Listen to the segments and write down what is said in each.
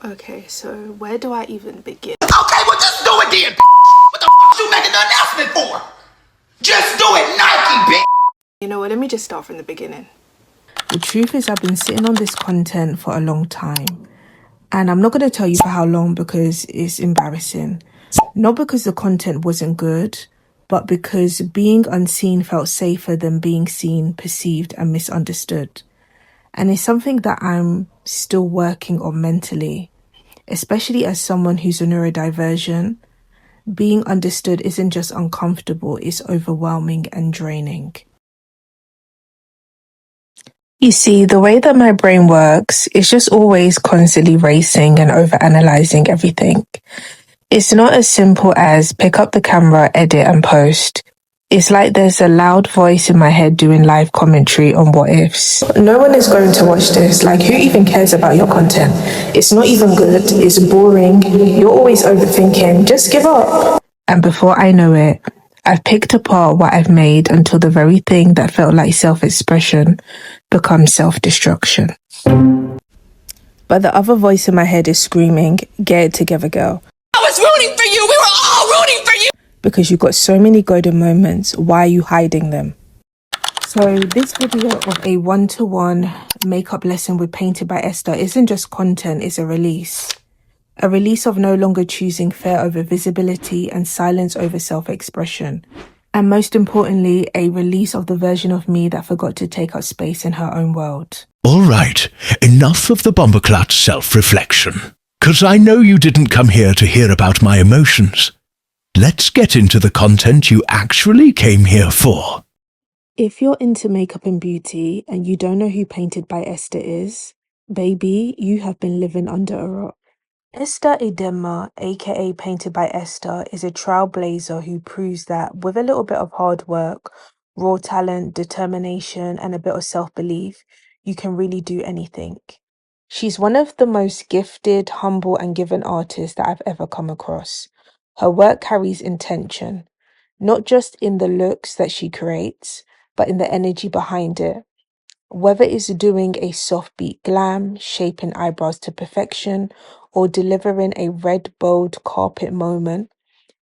Okay, so where do I even begin? Okay, well just do it then. What the f you making the announcement for? Just do it, Nike, bitch. You know what, let me just start from the beginning. The truth is I've been sitting on this content for a long time. And I'm not going to tell you for how long because it's embarrassing. Not because the content wasn't good, but because being unseen felt safer than being seen, perceived, and misunderstood. And it's something that I'm still working on mentally, especially as someone who's a neurodivergent. Being understood isn't just uncomfortable, it's overwhelming and draining. You see, the way that my brain works is just always constantly racing and overanalyzing everything. It's not as simple as pick up the camera, edit and post. It's like there's a loud voice in my head doing live commentary on what ifs. No one is going to watch this. Like, who even cares about your content? It's not even good. It's boring. You're always overthinking. Just give up. And before I know it, I've picked apart what I've made until the very thing that felt like self-expression becomes self-destruction. But the other voice in my head is screaming, get it together, girl. I was rooting for you. We were all rooting for you. Because you've got so many golden moments, why are you hiding them? So this video of a one-to-one makeup lesson with Painted by Esther isn't just content, it's a release. A release of no longer choosing fear over visibility and silence over self-expression. And most importantly, a release of the version of me that forgot to take up space in her own world. All right, enough of the bomberclat self-reflection. 'Cause I know you didn't come here to hear about my emotions. Let's get into the content you actually came here for. If you're into makeup and beauty and you don't know who Painted by Esther is, baby, you have been living under a rock. Esther Idema, aka Painted by Esther, is a trailblazer who proves that with a little bit of hard work, raw talent, determination, and a bit of self-belief, you can really do anything. She's one of the most gifted, humble, and given artists that I've ever come across. Her work carries intention, not just in the looks that she creates, but in the energy behind it. Whether it's doing a soft beat glam, shaping eyebrows to perfection, or delivering a red bold carpet moment,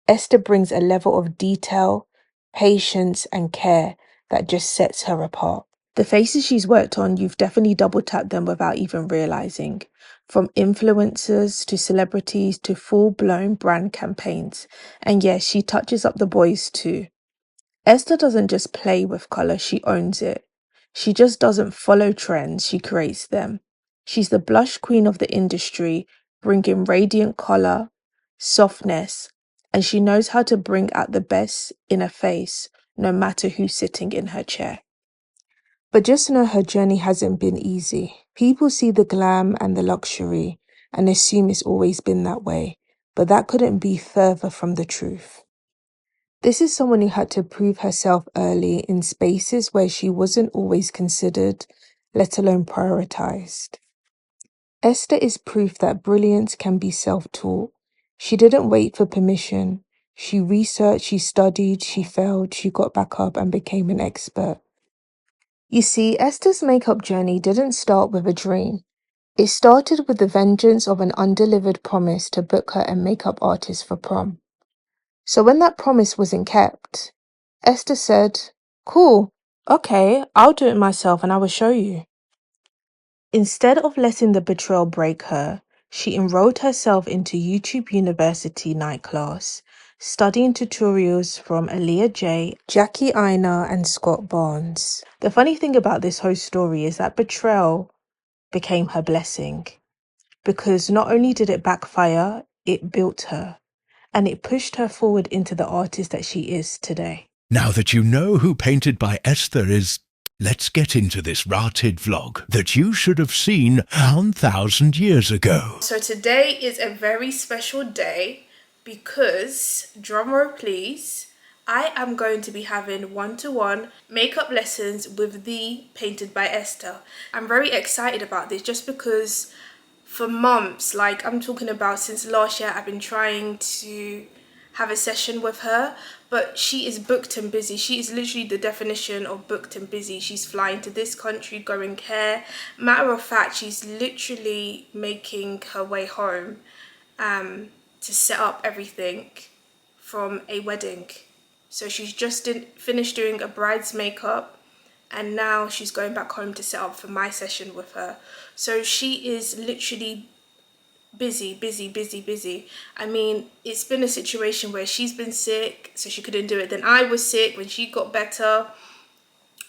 Esther brings a level of detail, patience, and care that just sets her apart. The faces she's worked on, you've definitely double tapped them without even realizing. From influencers to celebrities to full-blown brand campaigns. And yes, she touches up the boys too. Esther doesn't just play with color, she owns it. She just doesn't follow trends, she creates them. She's the blush queen of the industry, bringing radiant color, softness, and she knows how to bring out the best in a face, no matter who's sitting in her chair. But just know her journey hasn't been easy. People see the glam and the luxury and assume it's always been that way, but that couldn't be further from the truth. This is someone who had to prove herself early in spaces where she wasn't always considered, let alone prioritized. Esther is proof that brilliance can be self-taught. She didn't wait for permission. She researched, she studied, she failed, she got back up and became an expert. You see, Esther's makeup journey didn't start with a dream. It started with the vengeance of an undelivered promise to book her a makeup artist for prom. So when that promise wasn't kept, Esther said, cool, okay, I'll do it myself and I will show you. Instead of letting the betrayal break her, she enrolled herself into YouTube University night class, studying tutorials from Aaliyah J, Jackie Aina, and Scott Barnes. The funny thing about this whole story is that betrayal became her blessing, because not only did it backfire, it built her, and it pushed her forward into the artist that she is today. Now that you know who Painted by Esther is, let's get into this rotted vlog that you should have seen 1,000 years ago. So today is a very special day because, drumroll please, I am going to be having one-to-one makeup lessons with the Painted by Esther. I'm very excited about this just because for months, like I'm talking about since last year, I've been trying to have a session with her, but she is booked and busy. She is literally the definition of booked and busy. She's flying to this country, going here. Matter of fact, she's literally making her way home to set up everything from a wedding. So she's just finished doing a bride's makeup, and now she's going back home to set up for my session with her. So she is literally busy. I mean, it's been a situation where she's been sick, so she couldn't do it. Then I was sick when she got better,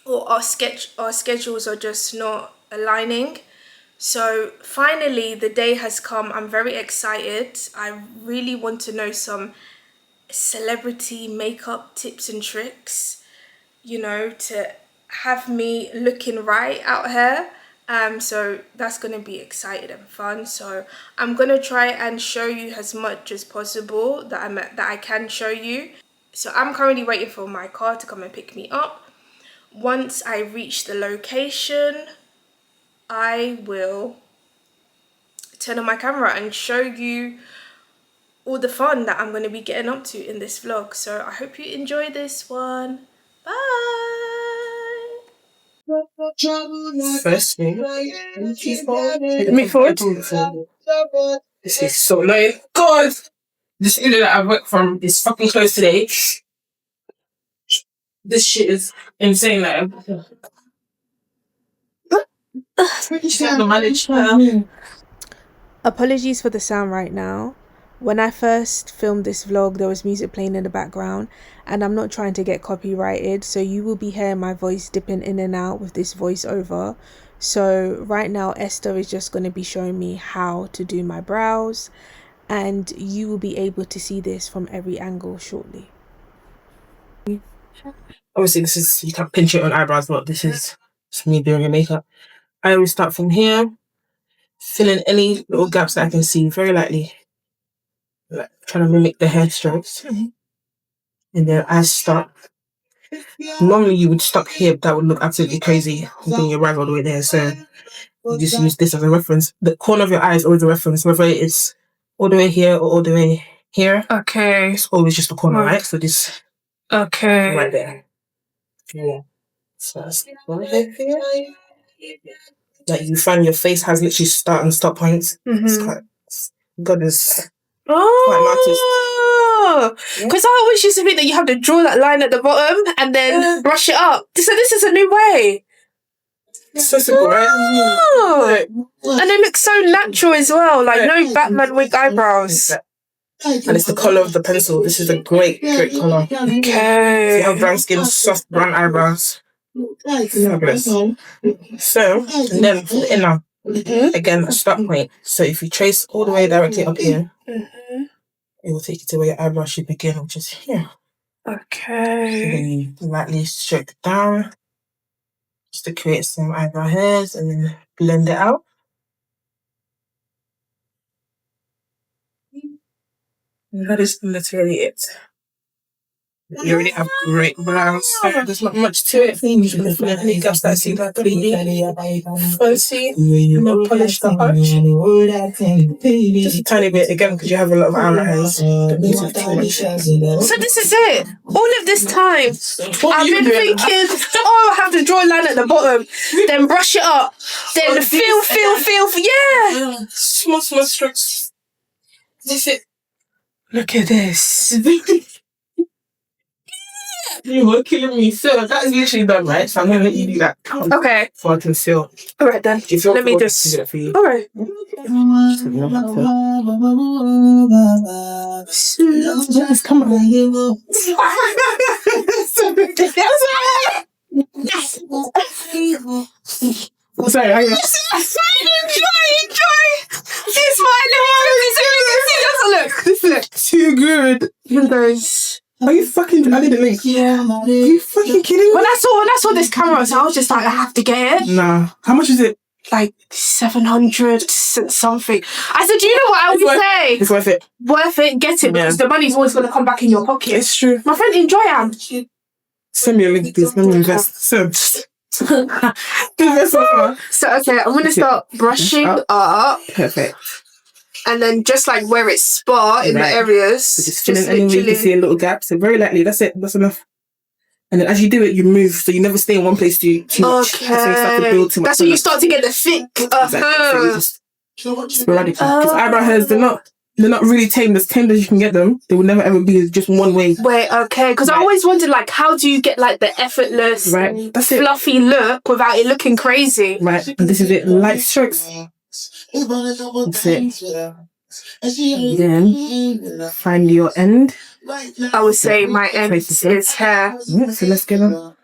or our schedules are just not aligning. So finally the day has come. I'm very excited. I really want to know some celebrity makeup tips and tricks, you know, to have me looking right out here. So that's gonna be exciting and fun. So I'm gonna try and show you as much as possible that I can show you. So I'm currently waiting for my car to come and pick me up. Once I reach the location, I will turn on my camera and show you all the fun that I'm going to be getting up to in this vlog. So I hope you enjoy this one. Bye. First thing, me forward. This is so annoying. God! This internet I work from is fucking closed today. This shit is insane. Like, Apologies for the sound right now. When I first filmed this vlog, there was music playing in the background, and I'm not trying to get copyrighted, so you will be hearing my voice dipping in and out with this voiceover. So right now Esther is just going to be showing me how to do my brows, and you will be able to see this from every angle shortly. obviously, this is, you can pinch it on eyebrows, but this is just me doing your makeup. I always start from here, fill in any little gaps that I can see very lightly, like trying to mimic the hair strokes. And then I start. Normally you would stop here, but that would look absolutely crazy doing your eyebrow all the way there. So you just use this as a reference. The corner of your eye is always a reference, whether it's all the way here or all the way here. Okay. It's always just the corner, right? So this right there. Yeah. So that's right here. Like you find your face has literally start and stop points. It's quite God is quite an artist. Because I always used to think that you have to draw that line at the bottom and then brush it up. So this is a new way. It's so simple, right? And it looks so natural as well. Like no Batman wig eyebrows. And it's the colour of the pencil. This is a great colour. Okay. If you have brown skin, soft brown eyebrows. Fabulous. So, and then for the inner, again, a start point. So if you trace all the way directly up here, it will take you to where your eyebrow should begin, which is here. Okay. So then you lightly stroke down, just to create some eyebrow hairs, and then blend it out. And that is literally it. You already have great brows. There's not much to it. You can fill in any gaps that I see that really fancy. And then polish the arch. Just a tiny bit, again, because you have a lot of eyelines. Don't need to do too much. So this is it. All of this time, I've been thinking, oh, I have to draw a line at the bottom, then brush it up, then feel, yeah. Small strokes. This is it. Look at this. You were killing me. So that is literally done, right? So I'm going to let you do that. Okay. So I can seal. Alright then. Let me just do that for you. Alright. Come on. Sorry, I enjoy. She's smiling. Look. Too good. Windows. Are you fucking? I didn't link. Yeah. Are you fucking kidding me? When I saw this camera, so I was just like, I have to get it. Nah. How much is it? Like 700 something. I said, do you know what I always say? It's worth it. Worth it. Get it because the money's always going to come back in your pocket. It's true. My friend, enjoy am. Send me a link, please. Let me invest. So, invest so far. So okay, I'm going to start brushing up. Perfect. And then just like where it's spot in the areas. So just fill in anywhere you can see a little gap. So very lightly. That's it. That's enough. And then as you do it, you move. So you never stay in one place too much. Okay. That's when you start to build too much. That's when you start to get the thick. Exactly. So you just sporadically. Because eyebrow hairs, they're not really tame. As tame as you can get them. They will never ever be just one way. Wait, okay. Because I always wondered, like, how do you get like the effortless, That's it. fluffy look without it looking crazy? Right. And this is it. Light strokes. That's it. Then find your end. I would say my end is hair. Yeah, so let's get on.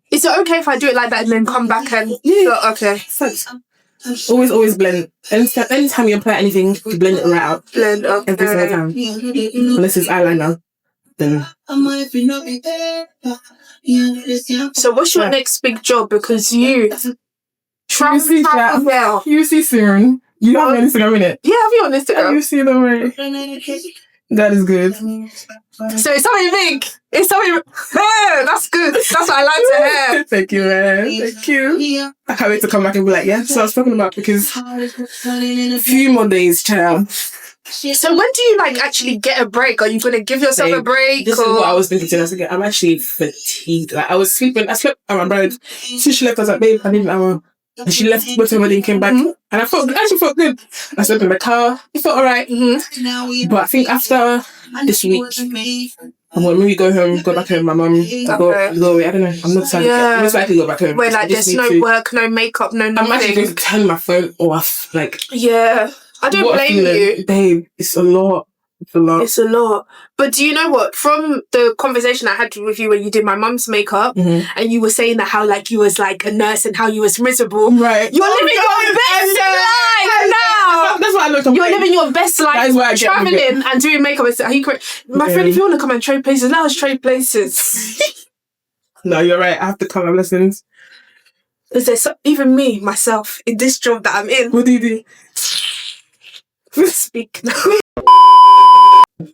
Is it okay if I do it like that and then come back and... Yeah. Okay. Always blend. Anytime you apply anything, you blend it right out. Blend, okay. Every single time. Unless it's eyeliner, then... So what's your next big job? Because you... You see soon. You have on Instagram, innit? Yeah, have you on Instagram? You see the way. That is good. So it's something big. It's something... that's good. That's what I like to hear. Thank you, man. Thank you. I can't wait to come back and be like, yeah, so I was talking about because a few more days, child. So when do you like actually get a break? Are you going to give yourself a break? This is what I was thinking today. I'm actually fatigued. Like I was sleeping. I slept at my bride. Since she left, I was like, babe, I need an hour. And she left, went to her wedding, came back, and I actually felt good. I slept in the car. It felt alright. But I think after this week, I'm gonna maybe go home, go back home. My mum, go away. I don't know. I'm not decided. I'm most likely go back home. Where like there's no work, no makeup, no nothing. I'm actually going to turn my phone off. Like I don't blame you, babe. It's a lot. It's a lot. But do you know what? From the conversation I had with you when you did my mum's makeup, and you were saying that how like you was like a nurse and how you was miserable. Right. You're living your best life now. That's why I look. You're living your best life, traveling and doing makeup. My friend, if you want to come and trade places, now let's trade places. No, you're right. I have to come have lessons. Because even me, myself, in this job that I'm in. What do you do? Speak now.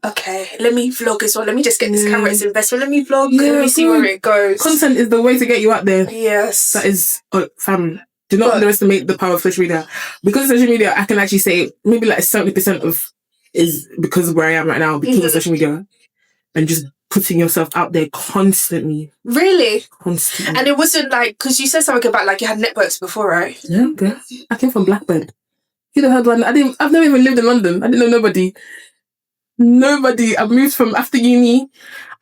Okay, let me vlog as well. Let me just get this camera as investment. Let me vlog. Let me see where it goes. Content is the way to get you out there. Yes. That is, fam. Do not underestimate the power of social media. Because of social media, I can actually say maybe like 70% of is because of where I am right now, because of social media. And just putting yourself out there constantly. Really? Constantly. And it wasn't like, because you said something about like you had networks before, right? Yeah, okay. I came from Blackburn. You know, I've never even lived in London. I didn't know nobody. I moved from after uni.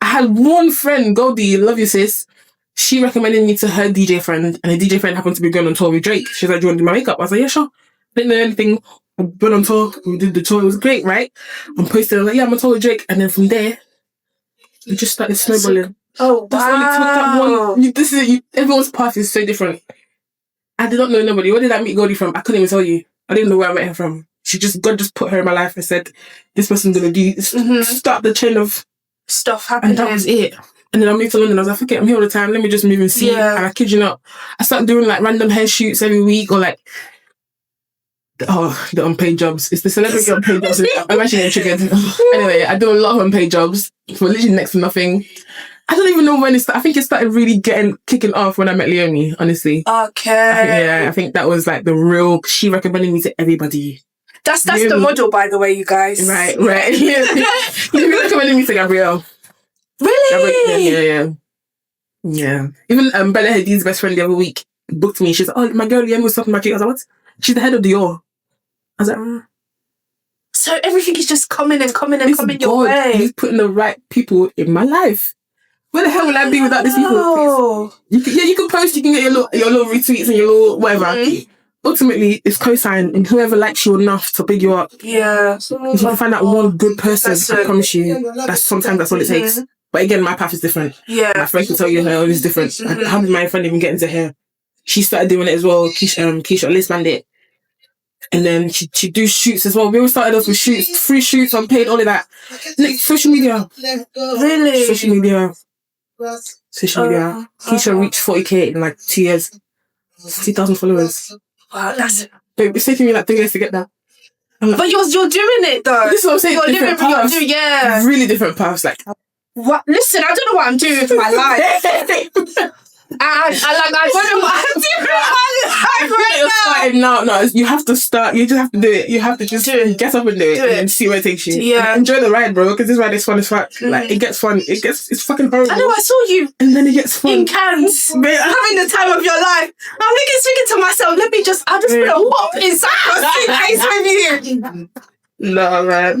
I had one friend, Goldie, love you sis. She recommended me to her DJ friend, and her DJ friend happened to be going on tour with Drake. She was like, do you want to do my makeup? I was like, yeah, sure. Didn't know anything. I went on tour. We did the tour. It was great, right? I'm posted. I was like, yeah, I'm on tour with Drake. And then from there, it just started snowballing. Oh, that's only took that one. This is it. Everyone's path is so different. I did not know nobody. Where did I meet Goldie from? I couldn't even tell you. I didn't know where I met her from. God just put her in my life and said, this person's gonna do start the chain of stuff happening. And that was it. And then I moved to London. I was like, okay, I'm here all the time. Let me just move and see. Yeah. And I kid you not, I started doing like random hair shoots every week, or like the unpaid jobs. It's the celebrity unpaid jobs. I'm actually getting triggered. Anyway, I do a lot of unpaid jobs for literally next to nothing. I don't even know when it started. I think it started really kicking off when I met Leonie, honestly. Okay. I think that was like the real, she recommended me to everybody. That's the model, by the way, you guys. Right. You recommended me to Gabrielle. Really? Yeah. Even Bella Hadid's best friend the other week booked me. She's like, oh, my girl Leonie was talking about you. I was like, what? She's the head of Dior. I was like, So everything is just coming your way. He's putting the right people in my life. Where the hell will I be without these people? You can post, you can get your little retweets and your little whatever. Ultimately, it's co-sign, and whoever likes you enough to pick you up. Yeah. If you find that one good person, I promise you, that's all it takes. But again, my path is different. Yeah. My friend can tell you her own is different. How did my friend even get into hair? She started doing it as well. Keisha Lace Bandit. And then she do shoots as well. We all started off with shoots, free shoots, unpaid, all of that. Next, social media. Really? Social media. Keisha reached 40k in like 2 years. 2,000 followers. Wow, that's it. It's taking me like 3 years to get that. But you're doing it though. This is what I'm saying. You're different paths. Yeah. Really different paths. Like, what? Listen, I don't know what I'm doing with my life. I don't know what I'm doing. No, you have to start. You just have to do it. You have to just get up and do it, and then see where it takes you. Yeah. And enjoy the ride, bro. Because this is why this fun is fun. Like it gets fun. It's fucking horrible. I know. I saw you and then it gets fun. in Cannes, having the time of your life. I'm thinking to myself, I'll just put a whop inside my suitcase with you. No, man.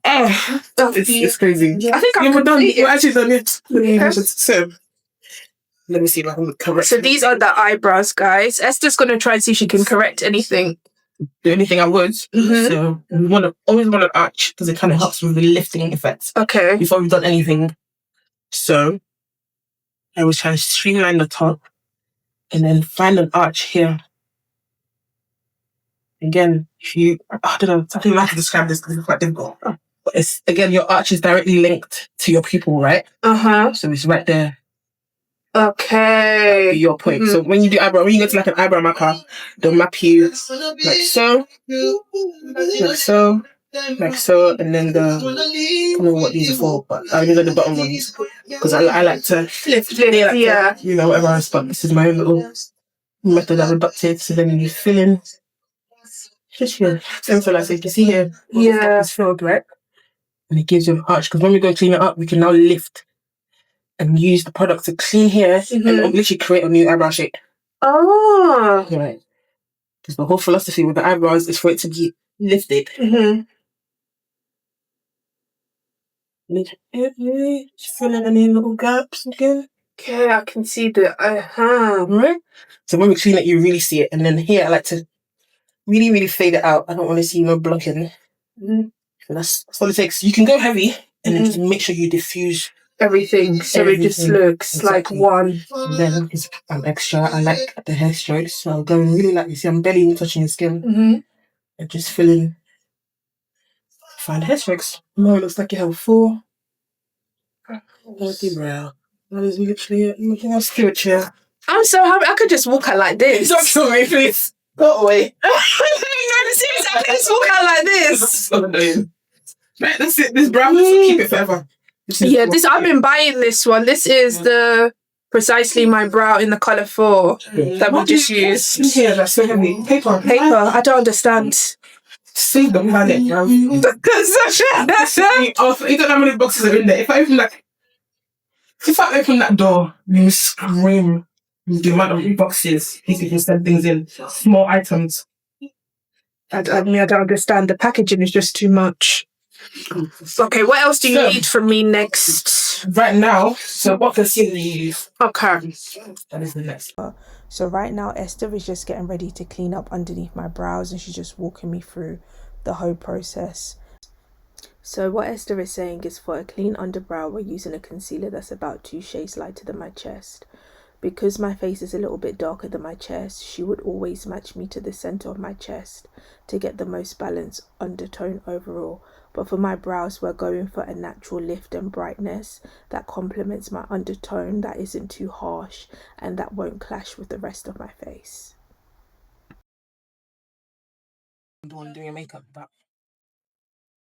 It's crazy. I think we're done. We're actually done yet. So let me see if I can correct. So these are the eyebrows, guys. Esther's gonna try and see if she can correct anything. Do anything I would. So we always want an arch because it kind of helps with the lifting effect. Okay. Before we've done anything. So I was trying to streamline the top and then find an arch here. Again, I don't know, I think I have to describe this because it's quite difficult. But it's, again, your arch is directly linked to your pupil, right? So it's right there. Okay. Your point. So when you do eyebrow, when you go to like an eyebrow mapper, they'll map you like so, and then I don't know what these are for, but I only got the bottom ones because I like to lift, whatever else. But this is my own little method I've adopted. So then you fill in. Just here. Same feel like so you can see here. Yeah. It's filled, right? And it gives you an arch because when we go clean it up, we can now lift and use the product to clean here and literally create a new eyebrow shape. Oh. Right. Because the whole philosophy with the eyebrows is for it to be lifted. Just fill in any little gaps again. Okay, I can see the Right? So when we clean it, you really see it. And then here, I like to really, really fade it out. I don't want to see no blocking. So that's all it takes. You can go heavy and then just make sure you diffuse everything so it just looks like one. And then because I'm extra, I like the hair strokes, so I'll go really like you see I'm barely even touching your skin and just fill in fine hair strokes. No, it looks like you have full brow. That is literally it. You can have spiritual. I'm so happy I could just walk out like this. Don't kill me, please. Go away. No, seriously, I could just walk out like this. Right, that's it. This brown, keep it forever. I've been buying this one. This is the precisely my brow in the colour 4 that we just used. Yeah, that's so heavy. Paper. I don't understand. See the planet, bro. You don't know how many boxes are in there. If I open that door, you scream the amount of boxes people can send things in. Small items. I don't understand. The packaging is just too much. Okay, what else do you need from me next? Right now, so what concealer do you use? Okay. That is the next. So right now, Esther is just getting ready to clean up underneath my brows and she's just walking me through the whole process. So what Esther is saying is for a clean underbrow, we're using a concealer that's about 2 shades lighter than my chest. Because my face is a little bit darker than my chest, she would always match me to the center of my chest to get the most balanced undertone overall. But for my brows, we're going for a natural lift and brightness that complements my undertone, that isn't too harsh and that won't clash with the rest of my face. I'm the one doing your makeup, but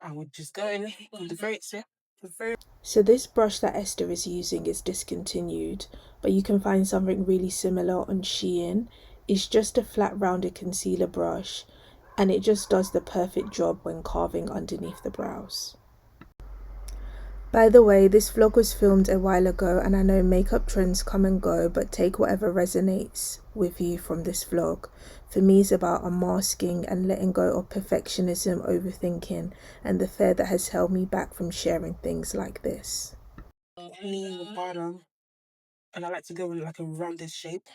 I would just go in with the very. So this brush that Esther is using is discontinued, but you can find something really similar on Shein. It's just a flat rounded concealer brush and it just does the perfect job when carving underneath the brows. By the way, this vlog was filmed a while ago and I know makeup trends come and go, but take whatever resonates with you from this vlog. For me, it's about unmasking and letting go of perfectionism, overthinking, and the fear that has held me back from sharing things like this. Only the bottom, and I like to go in like a rounded shape.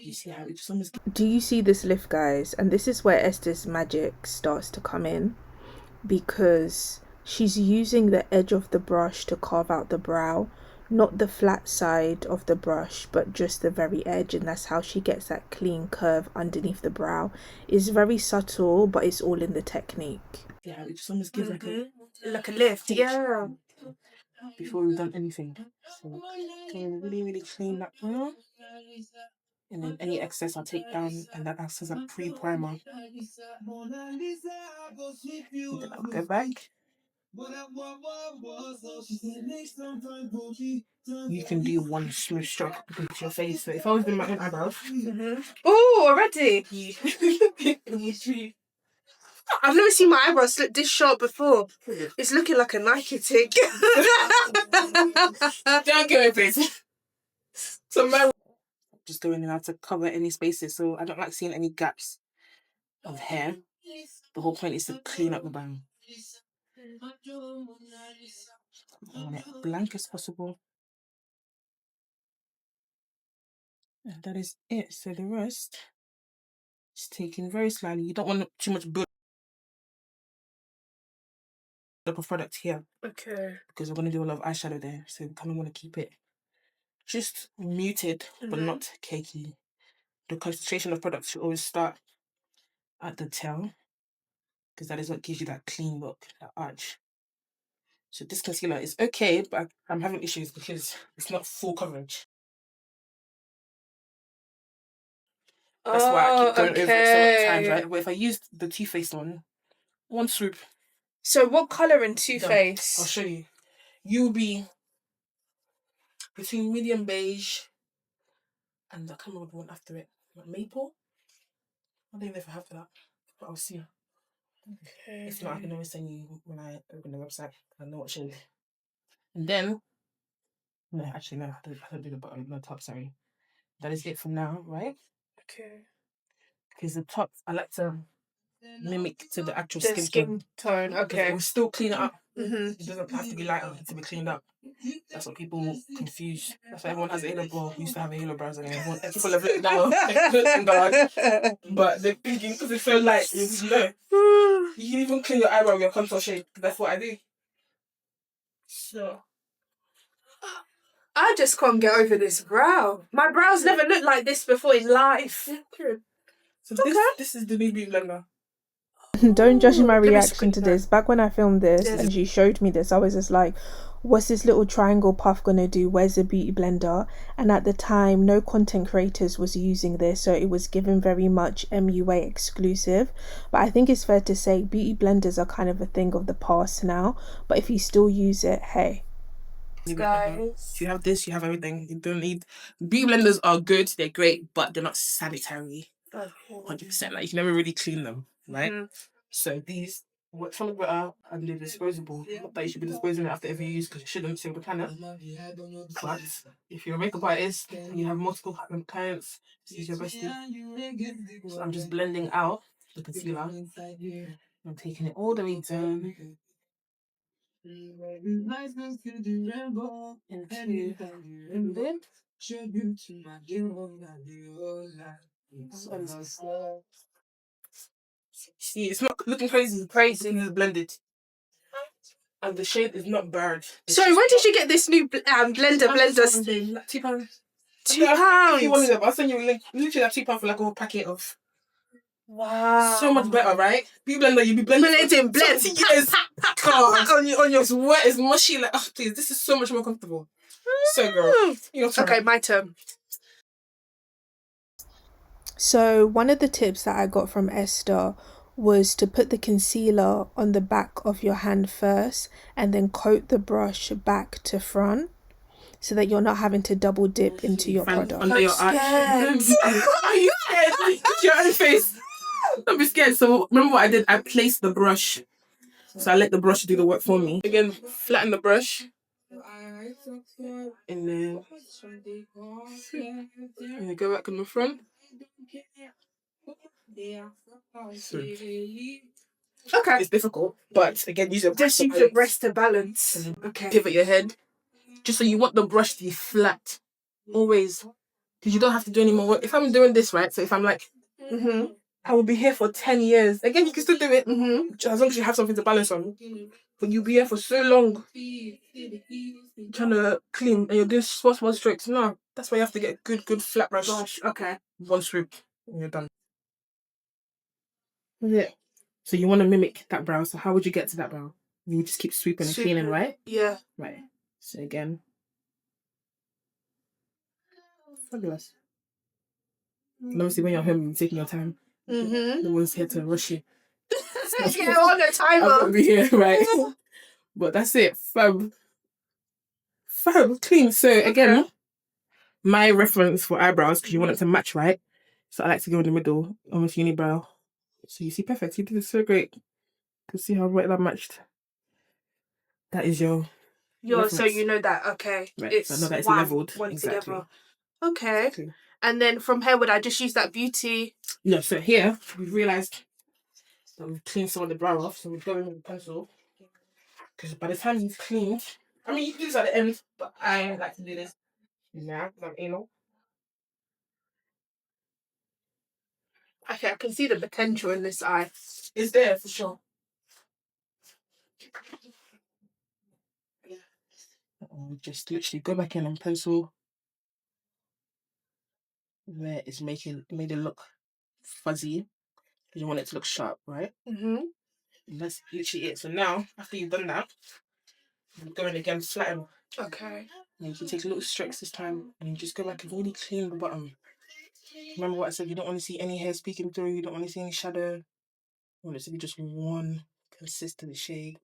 You see how it just almost... Do you see this lift, guys? And this is where Esther's magic starts to come in, because she's using the edge of the brush to carve out the brow, not the flat side of the brush, but just the very edge, and that's how she gets that clean curve underneath the brow. It's very subtle, but it's all in the technique. Yeah, it just almost gives like a lift. Yeah. Before we've done anything. So can really, really clean that brow. And then any excess I'll take down, and that acts as a pre-primer. And then I'll go back You can do one smooth stroke into your face. So if I was doing my own eyebrows, Oh, already. you I've never seen my eyebrows look this sharp before. It's looking like a Nike tick. don't go in face. So my just going in now to cover any spaces. So I don't like seeing any gaps of hair. The whole point is to clean up the bang. I want it blank as possible. And that is it. So the rest is taken very slightly. You don't want too much build up of product here. Okay. Because we're going to do a lot of eyeshadow there. So we kind of want to keep it just muted, but not cakey. The concentration of product should always start at the tail. Because that is what gives you that clean look, that arch. So this concealer is okay, but I'm having issues because it's not full coverage. That's why I keep going over it so many times, right? But if I used the Too Faced one swoop. So what colour in Too Faced? I'll show you. You'll be between medium beige and I can't remember the one after it. Like maple? I don't know if I have that, but I'll see. Okay. If not, I can always send you when I open the website. I know what shade. And then, no, actually, no, I don't do the bottom, no top, sorry. That is it for now, right? Okay. Because the top, I like to mimic to the actual The skin tone, okay. It will still clean it up. It doesn't have to be lighter to be cleaned up. That's what people confuse. That's why everyone has a halo brow. Used to have a halo brows and everyone full of it now. But they're thinking because it's so light, you know. You can even clean your eyebrow with your contour shade. That's what I do. So I just can't get over this brow. My brows never looked like this before in life. So this is the new beauty blender. Don't judge my reaction to this. Back when I filmed this and she showed me this, I was just like, what's this little triangle puff gonna do? Where's the beauty blender? And at the time, no content creators was using this, so it was given very much MUA exclusive. But I think it's fair to say beauty blenders are kind of a thing of the past now, but if you still use it, hey. Guys, you have this, you have everything. You don't need beauty blenders. Are good, they're great, but they're not sanitary 100%. Like you can never really clean them, right? So these work some better and they're disposable. Not that you should be disposing it after every use because you shouldn't save the planet. But if you're a makeup artist and you have multiple clients, use your bestie. So I'm just blending out the concealer. I'm taking it all the way down into see, it's not looking crazy. It's blended. And the shade is not barred. Sorry, where did you get this new blender? £2. £2. If you wanted them, I'll send you a link. Literally like £2 for like a whole packet of. Wow. So much better, right? Beauty blender, you be blending. Blend. Yes. on your sweat is mushy. Like, oh please, this is so much more comfortable. So girl. Okay, my turn. So one of the tips that I got from Esther was to put the concealer on the back of your hand first and then coat the brush back to front so that you're not having to double dip into your product. Under your eyes. Are you scared? Look your own face. Don't be scared. So remember what I did? I placed the brush. So I let the brush do the work for me. Again, flatten the brush. And then go back in the front. Okay. It's difficult, but again, use your just use your breast to balance. Okay. Pivot your head. Just so you want the brush to be flat. Always. Because you don't have to do any more work. If I'm doing this, right? So if I'm like, I will be here for 10 years. Again, you can still do it. As long as you have something to balance on. But you'll be here for so long. Trying to clean and you're doing small strokes. No. That's why you have to get a good flat brush. Okay. One swoop and you're done. Yeah. So you want to mimic that brow. So how would you get to that brow? You would just keep sweeping and cleaning, right? Yeah. Right. So again. Fabulous. And obviously when you're home, you're taking your time. No one's here to rush you. Yeah, all the time. I won't be here, right? But that's it. Fab, clean. So again, my reference for eyebrows, because you want it to match, right? So I like to go in the middle, almost unibrow. So you see, perfect. You did it so great. You can see how well that matched. That is your so you know that, okay. Right. It's so I know that it's one leveled. together. Okay. Exactly. And then from here, would I just use that beauty? No, so here we've realised that we've cleaned some of the brow off, so we're going with the pencil. Because by the time you've cleaned, I mean, you can do this at the end, but I like to do this now because I'm anal. Okay, I can see the potential in this eye. It's there for sure. Just literally go back in and pencil where it's made it look fuzzy. Because you want it to look sharp, right? Mm-hmm. And that's literally it. So now, after you've done that, I'm going again flatten. Okay. And you can take little strokes this time and you just go back and really clean the bottom. Remember what I said, you don't want to see any hair speaking through, you don't want to see any shadow. You want it to be just one consistent shade.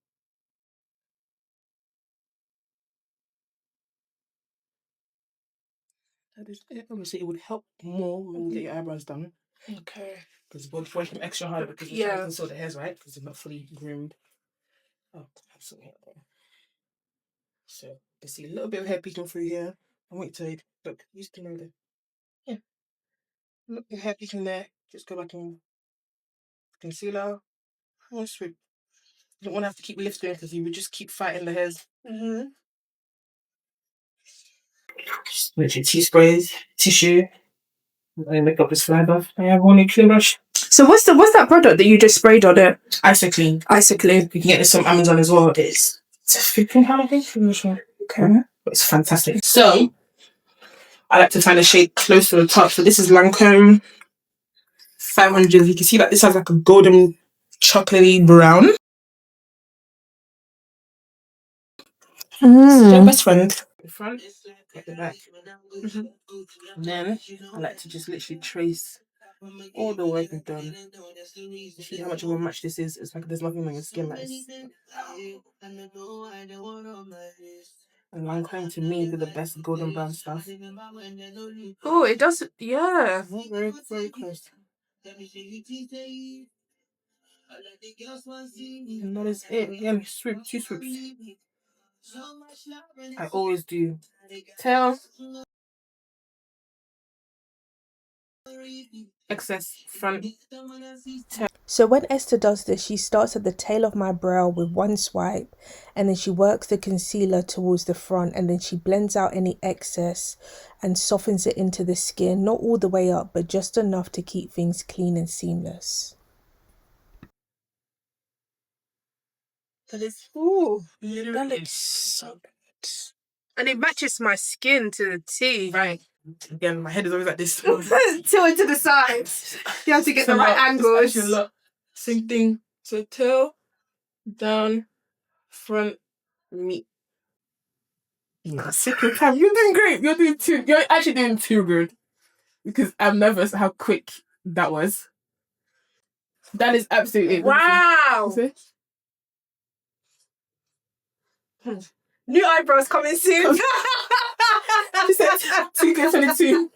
That is it. Obviously, it would help more when you get your eyebrows done. Okay. Because both working extra hard because you're trying to conceal the hairs, right? Because they're not fully groomed. Oh, absolutely. So you see a little bit of hair peeking through here. I want you to look, use the mirror. Yeah. Look, your hair peeking there. Just go back and concealer. Oh, sweet. You don't want to have to keep lifting because you would just keep fighting the hairs. Mm-hmm. Just literally tea sprays, tissue. My makeup is flat off. I have only clean brush. So what's that product that you just sprayed on it? Isoclean. Isoclean. You can get this from Amazon as well. It's a £15, I think. I'm not sure. Okay. But it's fantastic. So I like to find a shade close to the top. So this is Lancôme 500. You can see that this has like a golden chocolatey brown. It's your best friend. The front, at the back. Mm-hmm. And then I like to just literally trace all the work we've done. You see how much of a match this is? It's like there's nothing on your skin like this. And Lancôme to me did the best golden brown stuff. Oh, it does. Yeah. Very, very close. And that is it. Again, swoop, 2 swoops. I always do tail, excess front, tail. So when Esther does this, she starts at the tail of my brow with one swipe, and then she works the concealer towards the front, and then she blends out any excess and softens it into the skin, not all the way up, but just enough to keep things clean and seamless. That is, That looks so good. And it matches my skin to the T. right. Again, my head is always like this. Tilt it to the side. You have to get the right angles. Same thing. So tail, down, front, meat. Second time. You're doing great. You're actually doing too good. Because I'm nervous how quick that was. That is absolutely it. Wow. New eyebrows coming soon. She said 2K22.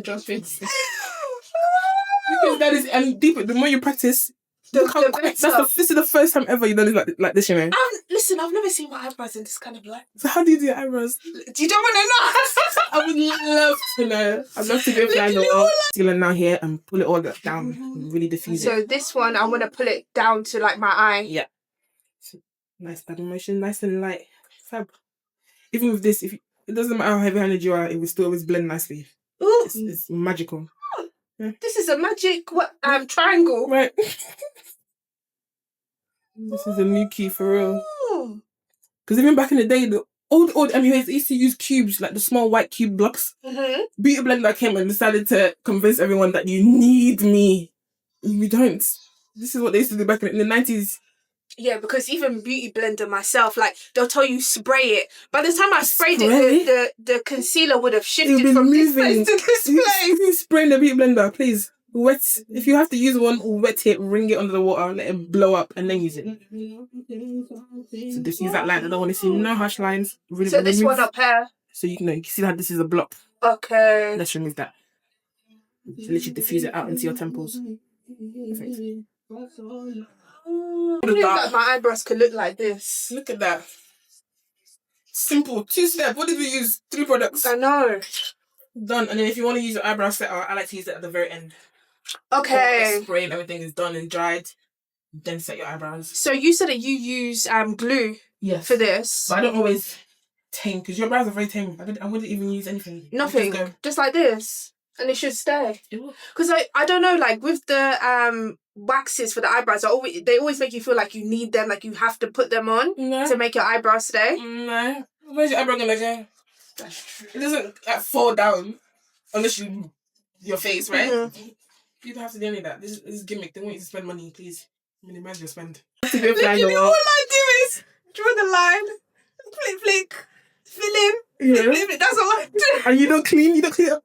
Just face. Because that is, and deeper, the more you practice, look how quick. This is the first time ever you've done it like this, you know. Listen, I've never seen my eyebrows in this kind of light. So how do you do your eyebrows? You don't want to know? I would love to know. I'd love to do it final. Concealer now here and pull it all down and really diffuse it. So this one, I want to pull it down to like my eye. Yeah. So, nice dabbing motion, nice and light. Fab. Even with this, it doesn't matter how heavy-handed you are, it will still always blend nicely. Ooh. It's magical. Yeah. This is a magic triangle. Right. This is a new key for real. Because even back in the day, the old MUAs, they used to use cubes, like the small white cube blocks. Mm-hmm. Beauty Blender came and decided to convince everyone that you need me. You don't. This is what they used to do back in the 90s. Yeah, because even Beauty Blender myself, like, they'll tell you spray it. By the time I sprayed it, the concealer would have shifted from this place to this place. You spray in the Beauty Blender, please. Wet. If you have to use one, wet it, wring it under the water, let it blow up, and then use it. So just use that line. I don't want to see no harsh lines. Really, so this one up here. So you can see how this is a block. Okay. Let's remove that. So literally diffuse it out into your temples. Perfect. That my eyebrows could look like this. Look at that. Simple. 2-step. What did we use? 3 products. I know. Done. And then if you want to use your eyebrow setter, I like to use it at the very end. Okay. Spray and everything is done and dried. Then set your eyebrows. So you said that you use glue for this. But I don't always tame because your brows are very tame. I wouldn't even use anything. Nothing. Just like this. And it should stay. Because I don't know, like with the waxes for the eyebrows, they always make you feel like you need them, like you have to put them on to make your eyebrows stay. No. Where's your eyebrow gonna go? It doesn't fall down unless your face, right? Mm-hmm. You don't have to do any of that. This is gimmick. They want you to spend money, please. Minimize your spend. Literally, all I do is draw the line, flick, flick, fill in, flick, flick. That's all I do. And you don't clean up.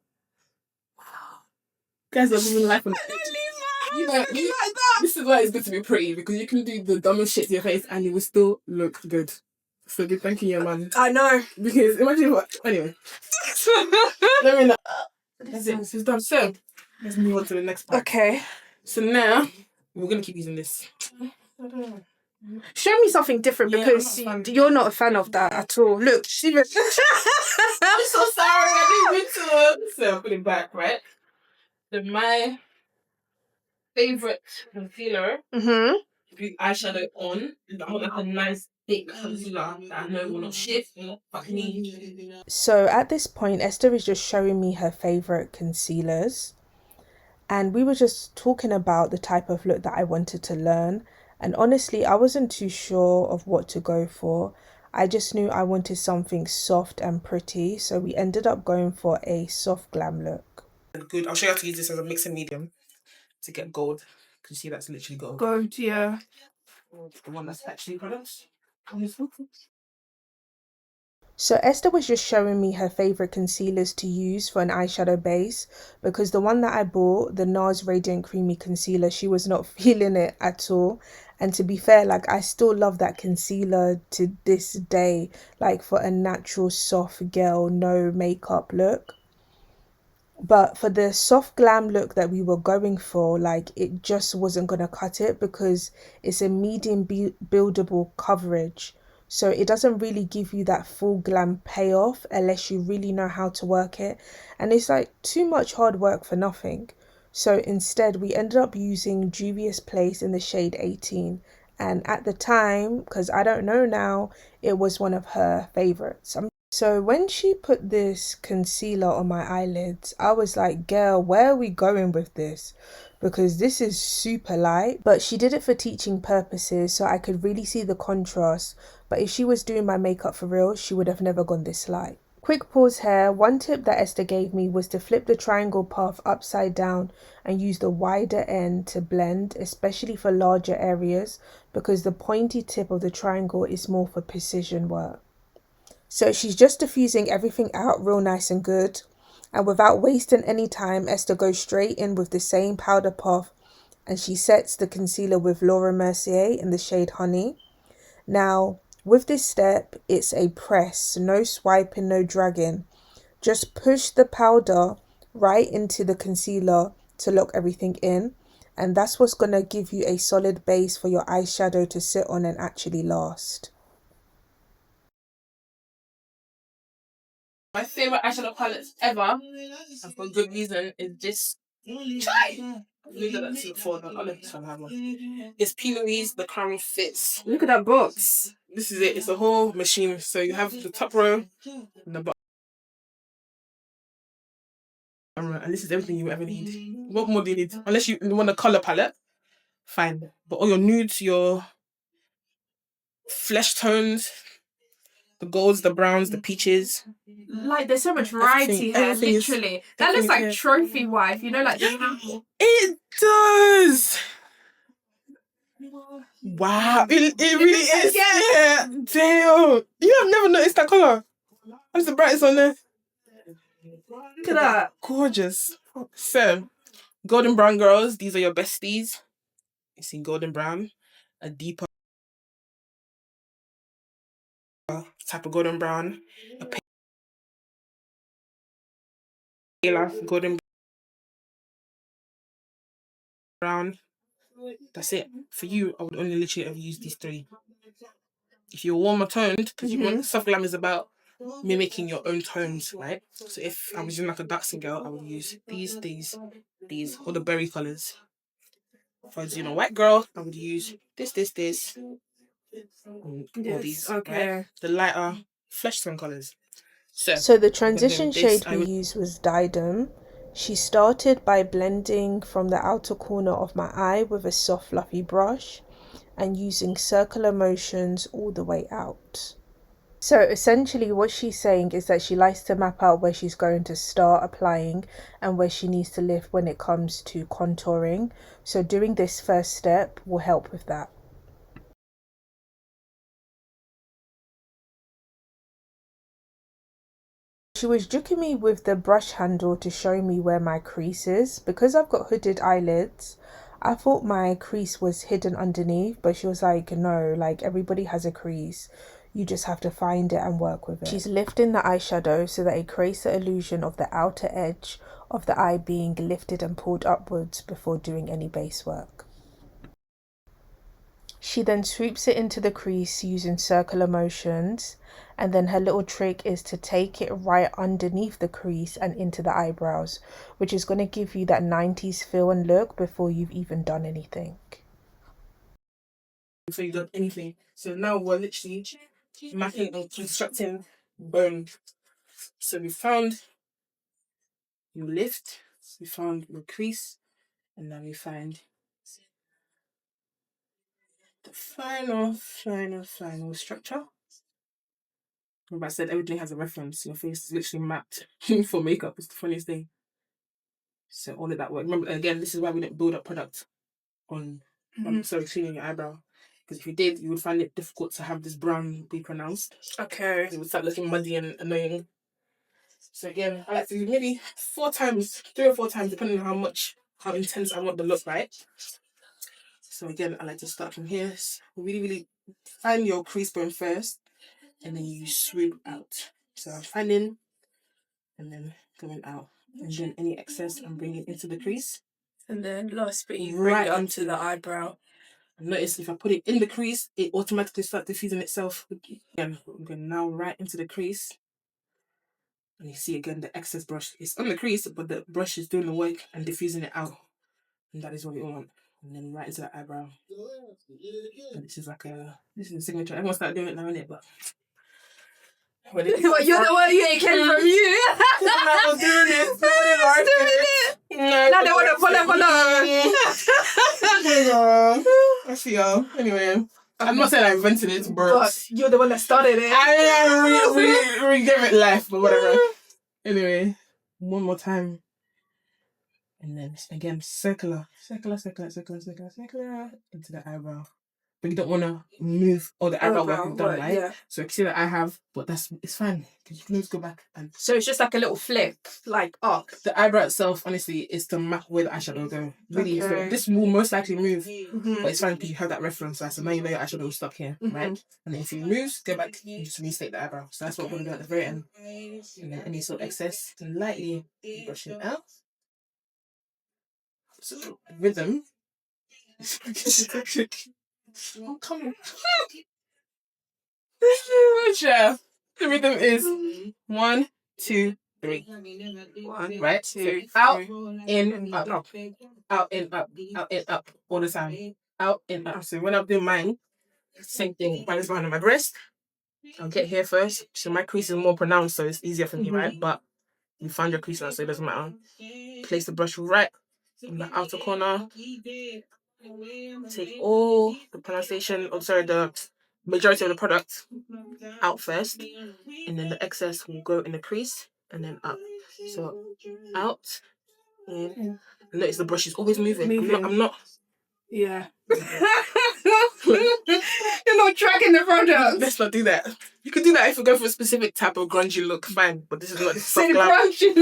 Guys are living life on like that. This is why it's good to be pretty, because you can do the dumbest shit to your face and you will still look good. So good thanking your man. I know. Because imagine what. Anyway. Let me know. That's it. This is done. So let's move on to the next part. Okay. So now we're gonna keep using this. I don't know. Show me something different because you're not a fan of that at all. Look, she was. I'm so sorry. I didn't mean to. So I'll put it back, right? So my favorite concealer. Mm-hmm. Put eyeshadow on. I want like a nice thick concealer that I know will not shift, will not fuck me. So at this point, Esther is just showing me her favourite concealers. And we were just talking about the type of look that I wanted to learn. And honestly, I wasn't too sure of what to go for. I just knew I wanted something soft and pretty. So we ended up going for a soft glam look. Good. I'll show you how to use this as a mixing medium to get gold. Because you see that's literally gold. Gold, yeah. The one that's actually products. So Esther was just showing me her favourite concealers to use for an eyeshadow base, because the one that I bought, the NARS Radiant Creamy Concealer, she was not feeling it at all. And to be fair, like I still love that concealer to this day, like for a natural soft girl, no makeup look. But for the soft glam look that we were going for, like it just wasn't going to cut it because it's a medium buildable coverage. So it doesn't really give you that full glam payoff unless you really know how to work it. And it's like too much hard work for nothing. So instead we ended up using Juvia's Place in the shade 18. And at the time, because I don't know now, it was one of her favourites. So when she put this concealer on my eyelids, I was like, girl, where are we going with this? Because this is super light. But she did it for teaching purposes, so I could really see the contrast. But if she was doing my makeup for real, she would have never gone this light. Quick pause here. One tip that Esther gave me was to flip the triangle path upside down and use the wider end to blend, especially for larger areas, because the pointy tip of the triangle is more for precision work. So she's just diffusing everything out real nice and good. And without wasting any time, Esther goes straight in with the same powder puff and she sets the concealer with Laura Mercier in the shade Honey. Now, with this step, it's a press, no swiping, no dragging. Just push the powder right into the concealer to lock everything in. And that's what's going to give you a solid base for your eyeshadow to sit on and actually last. My favourite eyeshadow palettes ever, and for good reason, is this. It's P. Louise, the Crown Fits. Look at that box. This is it. It's a whole machine. So you have the top row and the bottom. And this is everything you ever need. What more do you need? Unless you want a colour palette, fine. But all your nudes, your flesh tones, the golds, the browns, the peaches. Like, there's so much variety here, literally. That looks like trophy wife, you know, like... It does! Wow, it really is. Yeah, damn. You have never noticed that colour. That's the brightest on there. Look at that. Gorgeous. So, Golden brown girls, these are your besties. You see golden brown, a deeper type of golden brown, a paler golden brown. That's it. For you, I would only literally have used these three. If you're warmer toned, because you want soft glam is about mimicking your own tones, right? So if I was using like a dark skin girl, I would use these, all the berry colours. If I was using a white girl, I would use this, and all these, okay. right? The lighter flesh tone colours. So the transition shade we used was Diadem. She started by blending from the outer corner of my eye with a soft fluffy brush and using circular motions all the way out. So essentially what she's saying is that she likes to map out where she's going to start applying and where she needs to lift when it comes to contouring. So doing this first step will help with that. She was juking me with the brush handle to show me where my crease is. Because I've got hooded eyelids, I thought my crease was hidden underneath, but she was like, no, like everybody has a crease. You just have to find it and work with it. She's lifting the eyeshadow so that it creates the illusion of the outer edge of the eye being lifted and pulled upwards before doing any base work. She then sweeps it into the crease using circular motions, and then her little trick is to take it right underneath the crease and into the eyebrows, which is going to give you that 90s feel and look before you've even done anything. Before you've done anything. So now we're literally mapping and constructing bone. So we found your lift, we found your crease, and now we find the final structure. Remember I said everything has a reference. Your face is literally mapped for makeup. It's the funniest thing. So all of that work. Remember, again, this is why we didn't build up product on cleaning your eyebrow. Because if you did, you would find it difficult to have this brown be pronounced. Okay. It would start looking muddy and annoying. So again, I like to do maybe 3 or 4 times, depending on how intense I want the look, right? So again, I like to start from here. Really, really find your crease bone first, and then you swoop out. So I'm finding, and then going out. And then any excess I'm bringing into the crease. And then last bit you bring it onto the eyebrow. Notice if I put it in the crease, it automatically starts diffusing itself. Again, I'm going now right into the crease. And you see again the excess brush. It's on the crease, but the brush is doing the work and diffusing it out. And that is what we want. And then right into the eyebrow. And this is a signature. Everyone started doing it now, innit? But Well, you're the one who came from you. I was doing it. Now they want to follow. I see y'all. Anyway, I'm not saying I invented it, but you're the one that started it. I gave it life, but whatever. Anyway, one more time. And then again, circular into the eyebrow. But you don't want to move all the eyebrow work you've done, right? Yeah. So you can see that I have, but it's fine. Because you can always go back and... So it's just like a little flick, like up. The eyebrow itself, honestly, is to map where the eyeshadow go. Really, so this will most likely move, but it's fine because you have that reference, right? So now you know your eyeshadow will stop here, right? And then if it moves, go back, you just restate the eyebrow. So that's what we're going to do at the very end. And then any sort of excess, lightly brush it out. So rhythm. Oh, come on. Chef. The rhythm is 1, 2, 3. 1, right? 2, so out, in, up. Out, in, up. Out, in, up. All the time. Out, in, up. So when I'm doing mine, same thing. Mine is behind my breast. I'll get here first. So my crease is more pronounced, so it's easier for me, right? But you find your crease now, so it doesn't matter. Place the brush right in the outer corner. Take all the the majority of the product out first, and then the excess will go in the crease and then up. So out, in. Notice the brush is always moving. I'm not. Yeah. You're not tracking the product. Let's not do that. You could do that if you go for a specific type of grungy look, fine. But this is not this soft glam. Grungy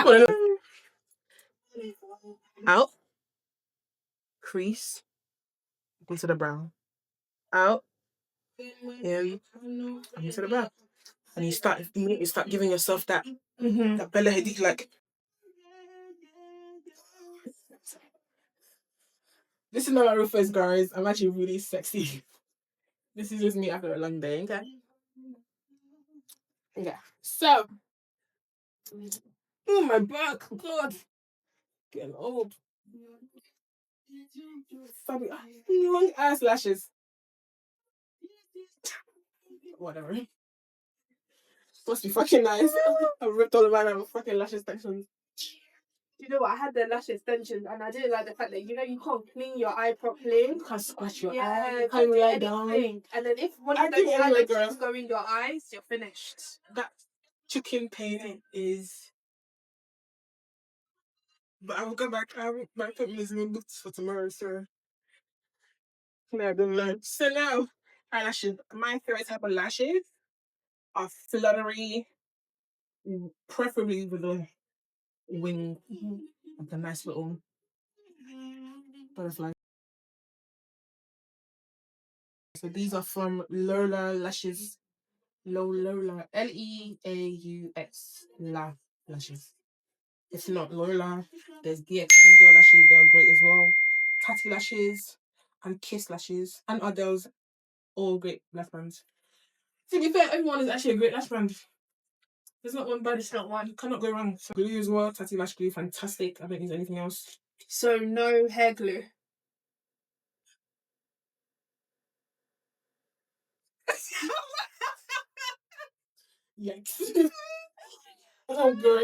look. crease into the brow. Out, in, and into the brow. And you start giving yourself that that Bella Hadid like. This is not my real face, guys. I'm actually really sexy. This is just me after a long day. Okay. Yeah. So, oh my back, God, getting old. Long ass lashes. Whatever. Supposed to be fucking nice. I ripped all of my fucking lash extensions. You know what? I had the lash extensions and I didn't like the fact that you can't clean your eye properly. You can't scratch your eye. Yeah, You can't lie down. And then if one I of do those anyway, girl. allergies go in your eyes, you're finished. That chicken pain is. But I will go back. My appointment is in booked for tomorrow, so. Yeah, I don't learn. So now, eyelashes. My favorite type of lashes are fluttery, preferably with a wing, like a nice little butterfly. So these are from Lola Lashes. Lola, Leaux, La Lashes. If not Lola, there's DXP Girl Lashes. They are great as well. Tati Lashes and Kiss Lashes and Adele's, all great lash brands. To be fair, everyone is actually a great lash brand. There's not one bad. It's not one. You cannot go wrong. So glue as well. Tati Lash Glue, fantastic. I don't use anything else. So no hair glue. Yikes. Oh, girl.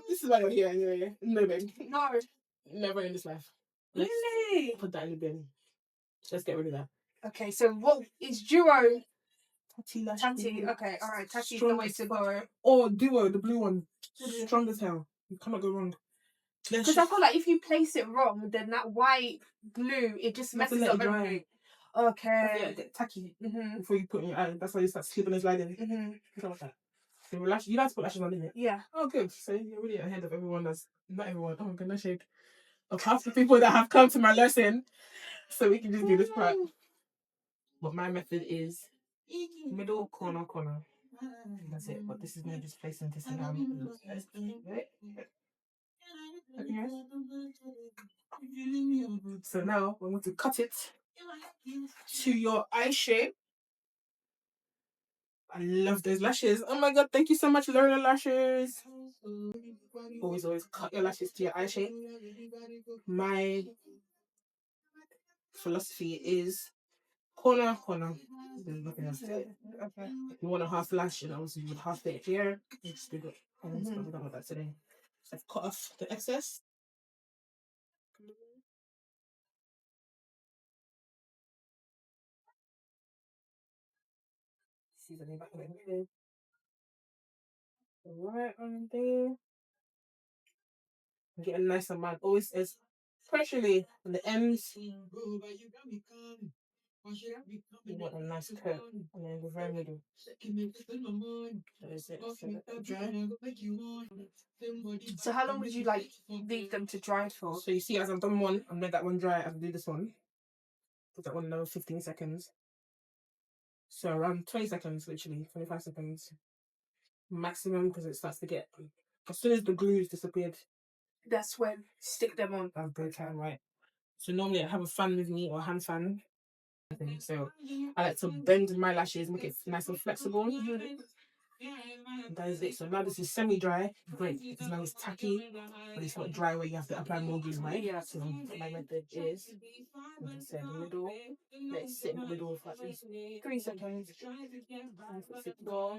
This is why you're here anyway. No, babe. No. Never in this life. Really? Put that in the bin. Let's get rid of that. Okay, so what is duo? Tati Lash Tati. Glue. Okay, alright. Tati's the way to go. Or Duo, the blue one. Strong as hell. You cannot go wrong. Because I feel like if you place it wrong, then that white glue, it just messes up everything. Okay. Yeah, get tacky before you put it in your eye. That's why you start slipping and sliding. Something like that. So you like to put lashes on, didn't it? Yeah. Oh, good. So you're really ahead of everyone that's... Not everyone. Oh, my goodness, shade. Of half the people that have come to my lesson. So we can just do this part. But my method is middle, corner. That's it. But this is me just placing this in how it looks. So now we're going to cut it to your eye shape. I love those lashes. Oh my god, thank you so much, Lola Lashes. Always cut your lashes to your eye shape. My philosophy is corner. There's nothing else to it. Okay. If you want a half lash, and obviously you would half it here. You just do it. But we don't want that today. So I've cut off the excess. See the back of it. Right on there. Get a nice amount. Always, especially on the ends. You want a nice curve. And then the very middle. That is it. So how long would you leave them to dry for? So you see, as I've done one, I've made that one dry. I'll do this one. Put that one another 15 seconds. So around 20 seconds, literally 25 seconds maximum, because it starts to get. As soon as the glue is disappeared, that's when stick them on. That's break time, right? So normally I have a fan with me or a hand fan. So I like to bend my lashes, make it nice and flexible. That is it. So now this is semi-dry. Great. Because now it's tacky, but it's not dry where you have to apply more glue, right? Yeah. So my method is, like I said, in the middle. Let's sit in the middle for at least 3 seconds. Sit go.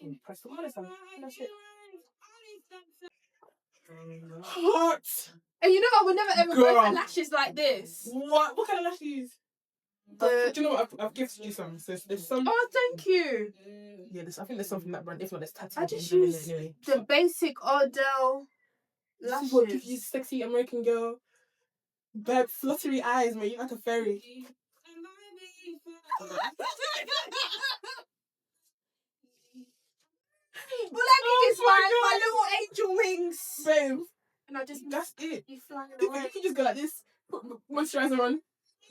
And press the water down. That's it. Hot. And you know I would never ever go for lashes like this. What? What kind of lashes? Do you know what? I've gifted you some. So there's some. Oh, thank you. Yeah, I think there's some from that brand. If not, there's Tati. I just use the basic Odell lashes. What gives you sexy American girl? Bad fluttery eyes, man. You're like a fairy. Well, let me this my little angel wings. Babe. I just That's it. be flying You away. can just go like this, put moisturizer on.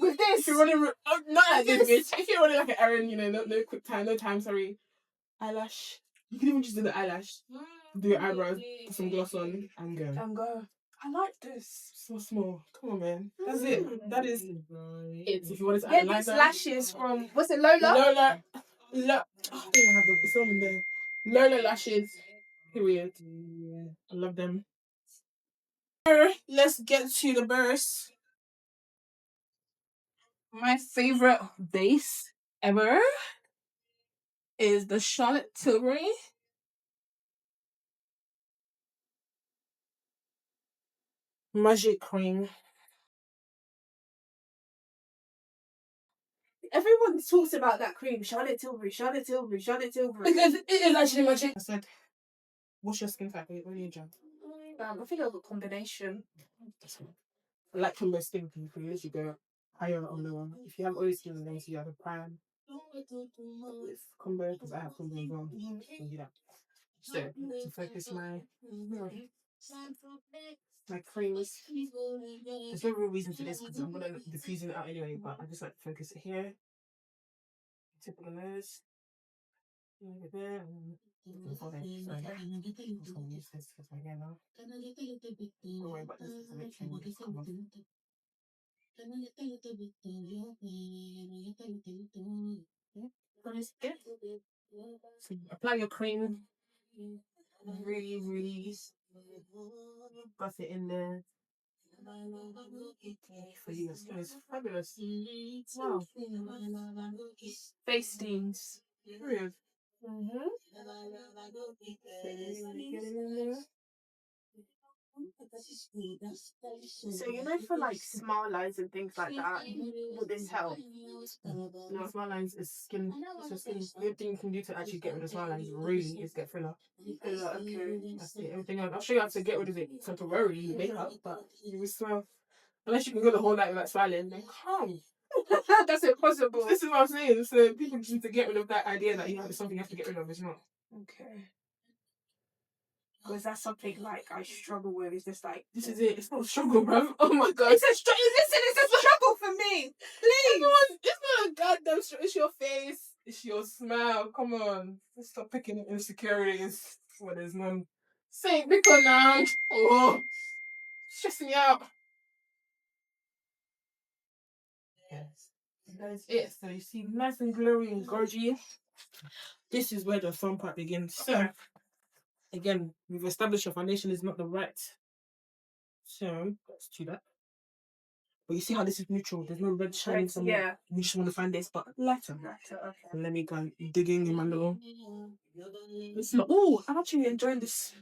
With this? If you're running, not like this, this. bitch. If you're running like an errand, no quick time, no time, sorry. Eyelash. You can even just do the eyelash. Do your eyebrows, put some gloss on, and go. And go. I like this. So small. Come on, man. That's it. That is it. If you wanted to Yeah, add a these liner. lashes from, what's it, Lola? Lola. Oh, I don't even have the film in there. Lola lashes. Period. I love them. Let's get to the burst. My favorite base ever is the Charlotte Tilbury Magic Cream. Everyone talks about that cream. Charlotte Tilbury, Charlotte Tilbury, Charlotte Tilbury. Because it is actually magic. I said, what's your skin type? What do you drink? I think I have a combination. I like combo skin people. You usually go higher or lower. If you have oily skin, then you have a prime. With combo, because I have combo as well. You can do that. So, to focus my creams. There's no real reason for this because I'm going to diffuse it out anyway, but I just like to focus it here. Tip of the nose. Over there. Sorry. I'm going to use this because my hair now. Don't worry about this because I'm making it come off. So apply your cream. Really, really buff it in there. For you, your skin is fabulous. Wow. Face steams. Period. So for like smile lines and things like that, would this help? No, smile lines is skin. So skin. The only thing you can do to actually get rid of smile lines really is get filler. Filler, okay. That's it. Everything else. I'll show you how to get rid of it temporarily with makeup, but you will smile. Unless you can go the whole night without smiling, then come. That's impossible. This is what I'm saying. So people just need to get rid of that idea that it's something you have to get rid of. It's not. Okay. Because that's something like I struggle with. It's just like, this is it. It's not a struggle, bro. Oh my god. It's a struggle for me. Please. It's not a goddamn struggle. It's your face. It's your smile. Come on. Let's stop picking insecurities when there's none. Saint Bickle now. Oh, stressing me out. Yes. That is it. So you see, nice and glowy and gorgy. This is where the fun part begins. So, again, we've established your foundation is not the right. So, let's do that. But you see how this is neutral? There's no red shining somewhere. Yeah. You just want to find this, but lighter. Okay. And let me go digging in my little. Oh, I'm actually enjoying this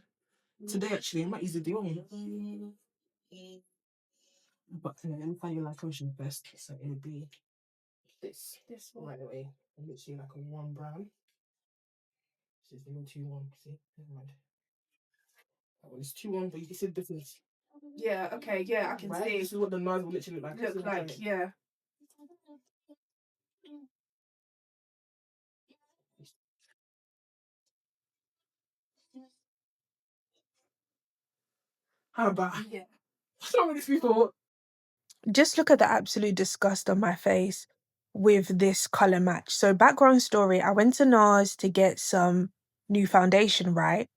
today. Actually, I might use the one. But let me find your light ocean first. So it would be this one right away. Literally like a warm brown. This is even too warm. See, never mind. That one is too warm, but you can see the difference. Yeah. Okay. Yeah, I can see. This is what the NARS will literally look like. Yeah. How about? Yeah. What's wrong with these people? Just look at the absolute disgust on my face with this colour match. So background story, I went to NARS to get some new foundation, right?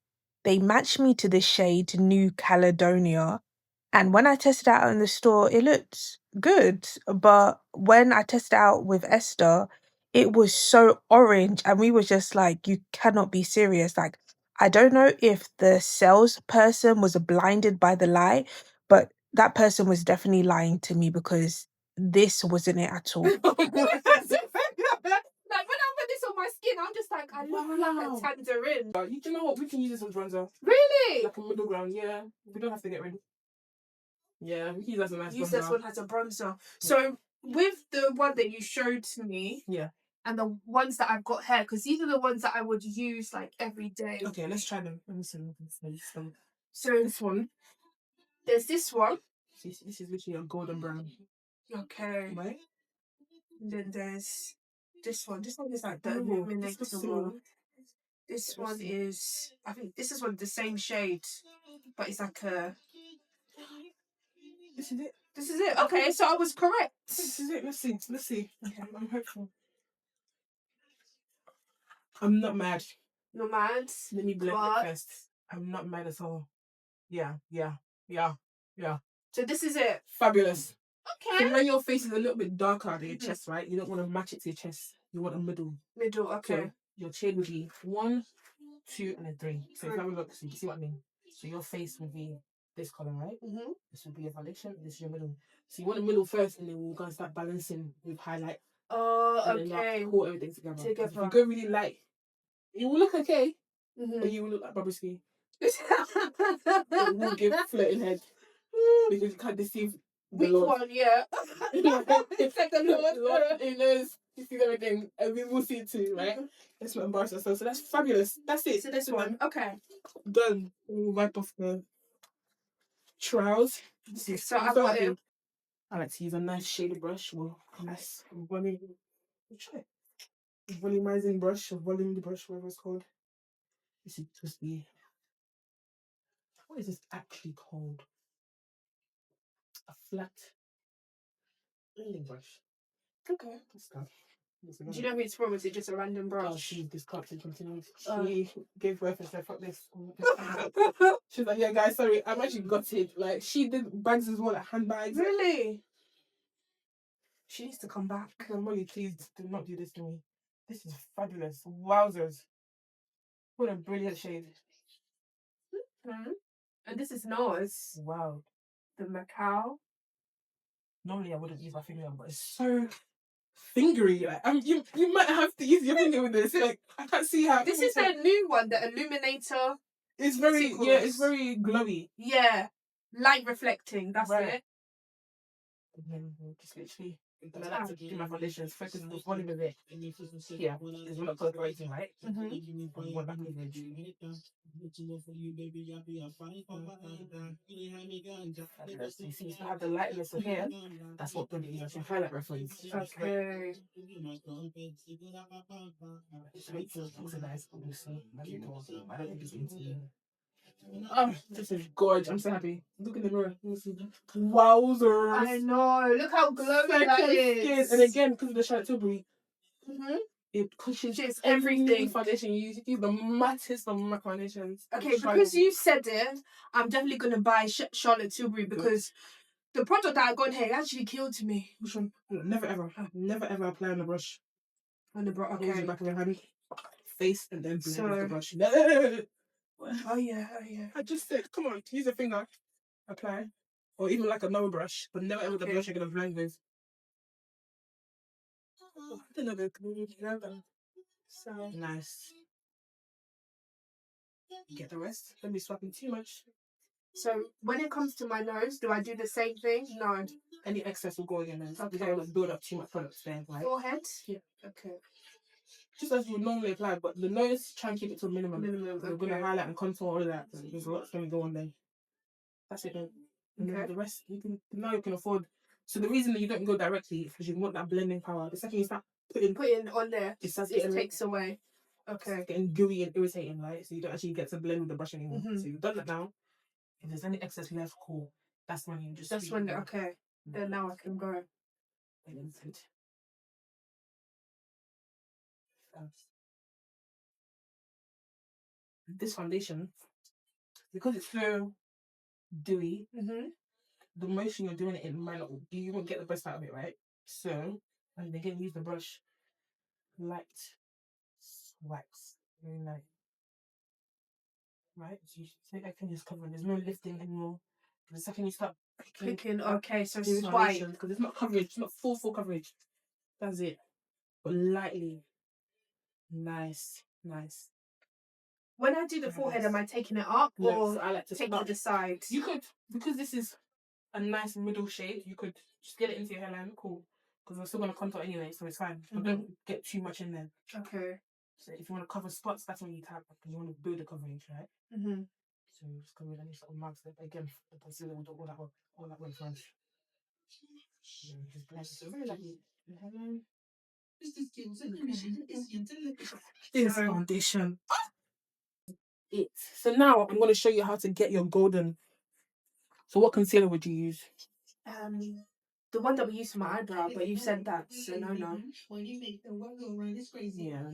They matched me to this shade, New Caledonia. And when I tested it out in the store, it looked good. But when I tested it out with Esther, it was so orange. And we were just like, you cannot be serious. Like, I don't know if the salesperson was blinded by the light, but that person was definitely lying to me because this wasn't it at all. Like when I put this on my skin, I'm just like, I look like a tangerine. You know what? We can use this as bronzer. Really? Like a middle ground, yeah. We don't have to get rid. Yeah, we can use that as a nice Use bronzer. this one as a bronzer. So with the one that you showed to me, yeah, and the ones that I've got here, because these are the ones that I would use like every day. Okay, let's try them. Let me see. So this one. There's this one. This is literally a golden brown. Okay. Right? And then there's this one. This one is like the illuminator one. This one is, I think this is one the same shade, but it's like a This is it. This is it. Okay, so I was correct. This is it. Let's see. Let's see. Okay, I'm hopeful. I'm not mad. You're mad. Let me blend But- it first. I'm not mad at all. Yeah. So this is it. Fabulous. Okay. So when your face is a little bit darker than your chest, right? You don't want to match it to your chest. You want a middle. Middle. Okay. So your shade would be 1, 2, and then 3. So if you have a look, so you see what I mean. So your face would be this color, right? Mm-hmm. This would be your foundation. This is your middle. So you want the middle first, and then we're gonna start balancing with highlight. Oh, And okay. then pull everything together. If Together. you go really light, it will look okay, Mm-hmm. but you will look like Bobrisky. It will give floating head because you can't deceive the Which Lord. one? Yeah. It's like the Lord. He knows. He sees everything, and we will see it too, right? Let's not embarrass ourselves. So that's fabulous. That's it. So this one. Okay. Done. We'll wipe off the trowels. So I've got it. I like to use a nice shaded brush. Well, nice volumizing brush or volume brush, whatever it's called. This is just the. What is this actually called? A flat blending brush. Okay. That's that. Do you know who it's from? Is it just a random Oh, brush? she's discarded. Continued. She gave birth and said, "Fuck this." She's like, "Yeah, guys, sorry, I'm actually gutted." Like, she did bags as well, like handbags. Really? She needs to come back. Molly, please do not do this to me. This is fabulous. Wowzers! What a brilliant shade. Mm-hmm. And this is NARS. Wow. The Macau. Normally I wouldn't use my finger, but it's so fingery. Like, you might have to use your finger with this. Like, I can't see how. This is the new one, the Illuminator. It's very sequels. yeah. It's very glowy. Yeah. Light reflecting. That's Right. it. And then we'll just literally. And I like to do my foundations, focus on the volume of it. Yeah, because we're not collaborating, right? Mm-hmm. What back image. You see, you still have the lightness of here. That's what put it in your highlight reference. Okay. Just wait till it's oxidized, obviously. I don't think it's into. Oh, this is gorgeous. I'm so happy. Look in the mirror. Wowzers. I know. Look how glowy that is. And again, because of the Charlotte Tilbury, Mm-hmm. it cushions Just everything. everything. Foundation you use. You use the mattest of matte foundations. Okay, because you said it, I'm definitely going to buy Charlotte Tilbury because the product that I got here actually killed me. Which one? Never ever apply on the brush. On the brush, Use the okay. back of your hand, face, and then blend with the brush. Oh yeah. I just said, come on, use a finger, apply, or even like another brush, but never ever the brush you're gonna blend with. I don't know the so nice. Get the rest. Don't be swapping too much. So when it comes to my nose, do I do the same thing? No. Any excess will go in your nose. Okay. You don't want to build up too much products there, right? Forehead? Yeah. Okay. Just as you would normally apply, but the nose, try and keep it to a minimum. We're going to Okay. highlight and contour all of that. There's lots going to go on there. That's it then. And then Okay. the rest, now you can afford. So the reason that you don't go directly is because you want that blending power. The second you start putting on there, it takes away. Okay. It's getting gooey and irritating, right? So you don't actually get to blend with the brush anymore. Mm-hmm. So you've done that now. If there's any excess left, cool. That's when you just. That's when, okay. Then now I can go. This foundation, because it's so dewy, the motion you're doing it might not, you won't get the best out of it, right? So, and again, use the brush, light swipes, very light, right? So you take that thing just covering. There's no lifting anymore. The second you start picking, okay, so it's swipe because it's not coverage, it's not full coverage. That's it, but lightly. Nice. When I do the forehead, am I taking it up or I like to take it to the side? You could, because this is a nice middle shade, you could just get it into your hairline, cool. Because we're still going to contour anyway, so it's fine. But don't get too much in there. Okay. So if you want to cover spots, that's when you tap, because you want to build the coverage, right? Mm-hmm. So just cover any sort of marks there. Again, the concealer will do all that way first. Just blend it. So very lightly. Hairline. This foundation. So now I'm going to show you how to get your golden. So what concealer would you use? The one that we use for my eyebrow, but you said that, so no. Yeah.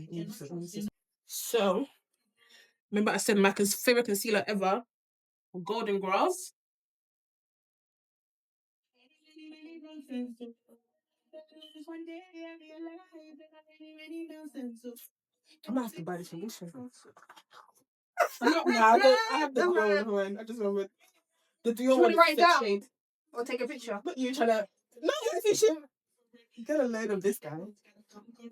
So, remember I said my favorite concealer ever, Golden Grass. I might have to buy this from this one. I have the dual one. I just remembered. The dual one. Write it down shade. Or take a picture. But you trying to... No, get a load of this guy.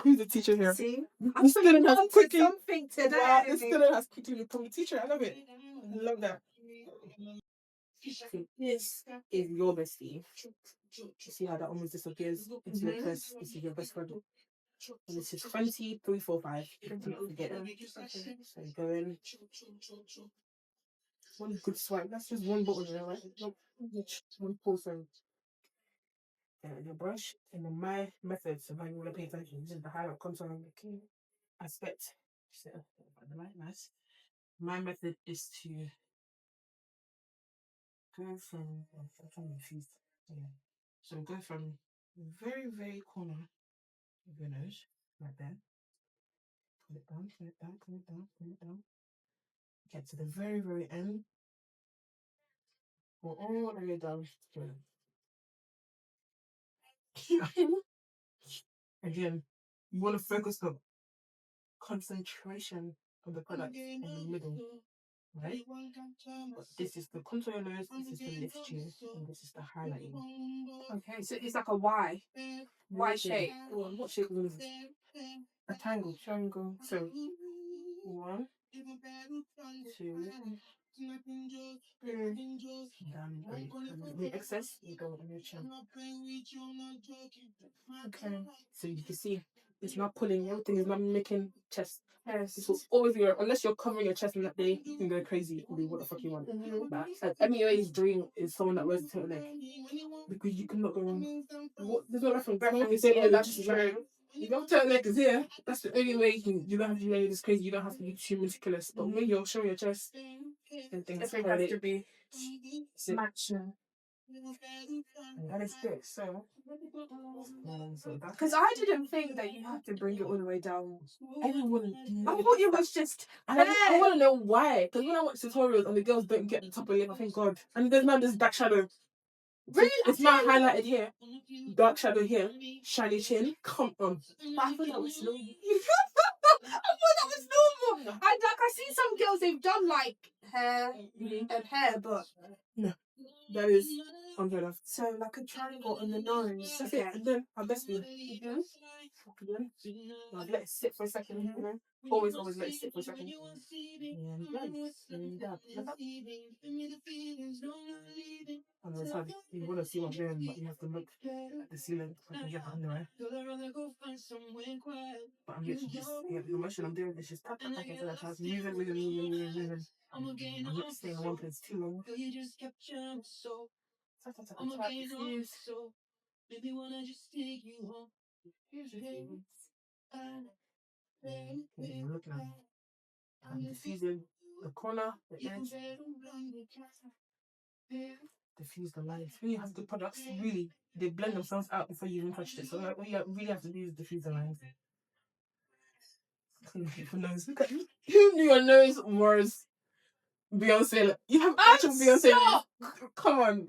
Who's the teacher here? See? I'm student has quickly something today. Wow, the student has quickly become a teacher. I love it. I love that. This is your bestie. You see how that almost disappears into your purse? This is your best friend. And this is 2345. Forget it. So go in. One good swipe. That's just one bottle there, right? One portion. And your brush. And then my method, so how you want to pay attention. This is the highlight contour aspect. So, the light, nice. My method is to go from. I'm trying to infuse. Yeah. So go from the very, very corner of your nose, like that. Pull it down, pull it down, pull it down, pull it down. Get to the very, very end. Go all the way down. Again, you want to focus the concentration of the product in the middle, right? But this is the contour your nose, this is the lift you, and this is the highlighting. Okay, so it's like a Y. Y shape. What shape is it? A triangle. So 1, 2, 3. Down the excess, you go on your chin. Okay. So you can see it's not pulling, everything is not making chest. Yes. This will always be, unless you're covering your chest on that day, you can go crazy and do what the fuck you want. But MEA's dream is someone that wears a turtleneck. Because you cannot go wrong. There's no reference. That's true. If your turtleneck is here, that's the only way you don't have to do this crazy. You don't have to be too meticulous. But when you're showing your chest, then things have to be matching. And that is good. So, because I didn't think that you have to bring it all the way down. Everyone, I thought it was just. I want to know why. Because when I watch tutorials and the girls don't get the top of lip, I thank God. And there's now this back shadow. Really? It's not highlighted here. Dark shadow here. Shiny chin. Come on. But I thought that was normal. I thought that was normal. I see some girls, they've done like hair and hair, but no. That is unheard of. So like a triangle on the nose. That's it. And then our best one. Now let it sit for a second. Always let it sit for a second. And that's how you want to see what I'm doing, but you have to look at the ceiling so I can get under it. But I'm literally just, the motion I'm doing is just tap into that house, moving. I'm not staying in one place too long. Diffuse. You're looking at I'm diffusing the corner, the edge. Diffuse the lines. When you have good products, really, they blend themselves out before you even touch it. So like, all you really have to do is diffuse the lines. Nose. Look at you. Who knew your nose was Beyonce? You have actual Beyonce. Come on.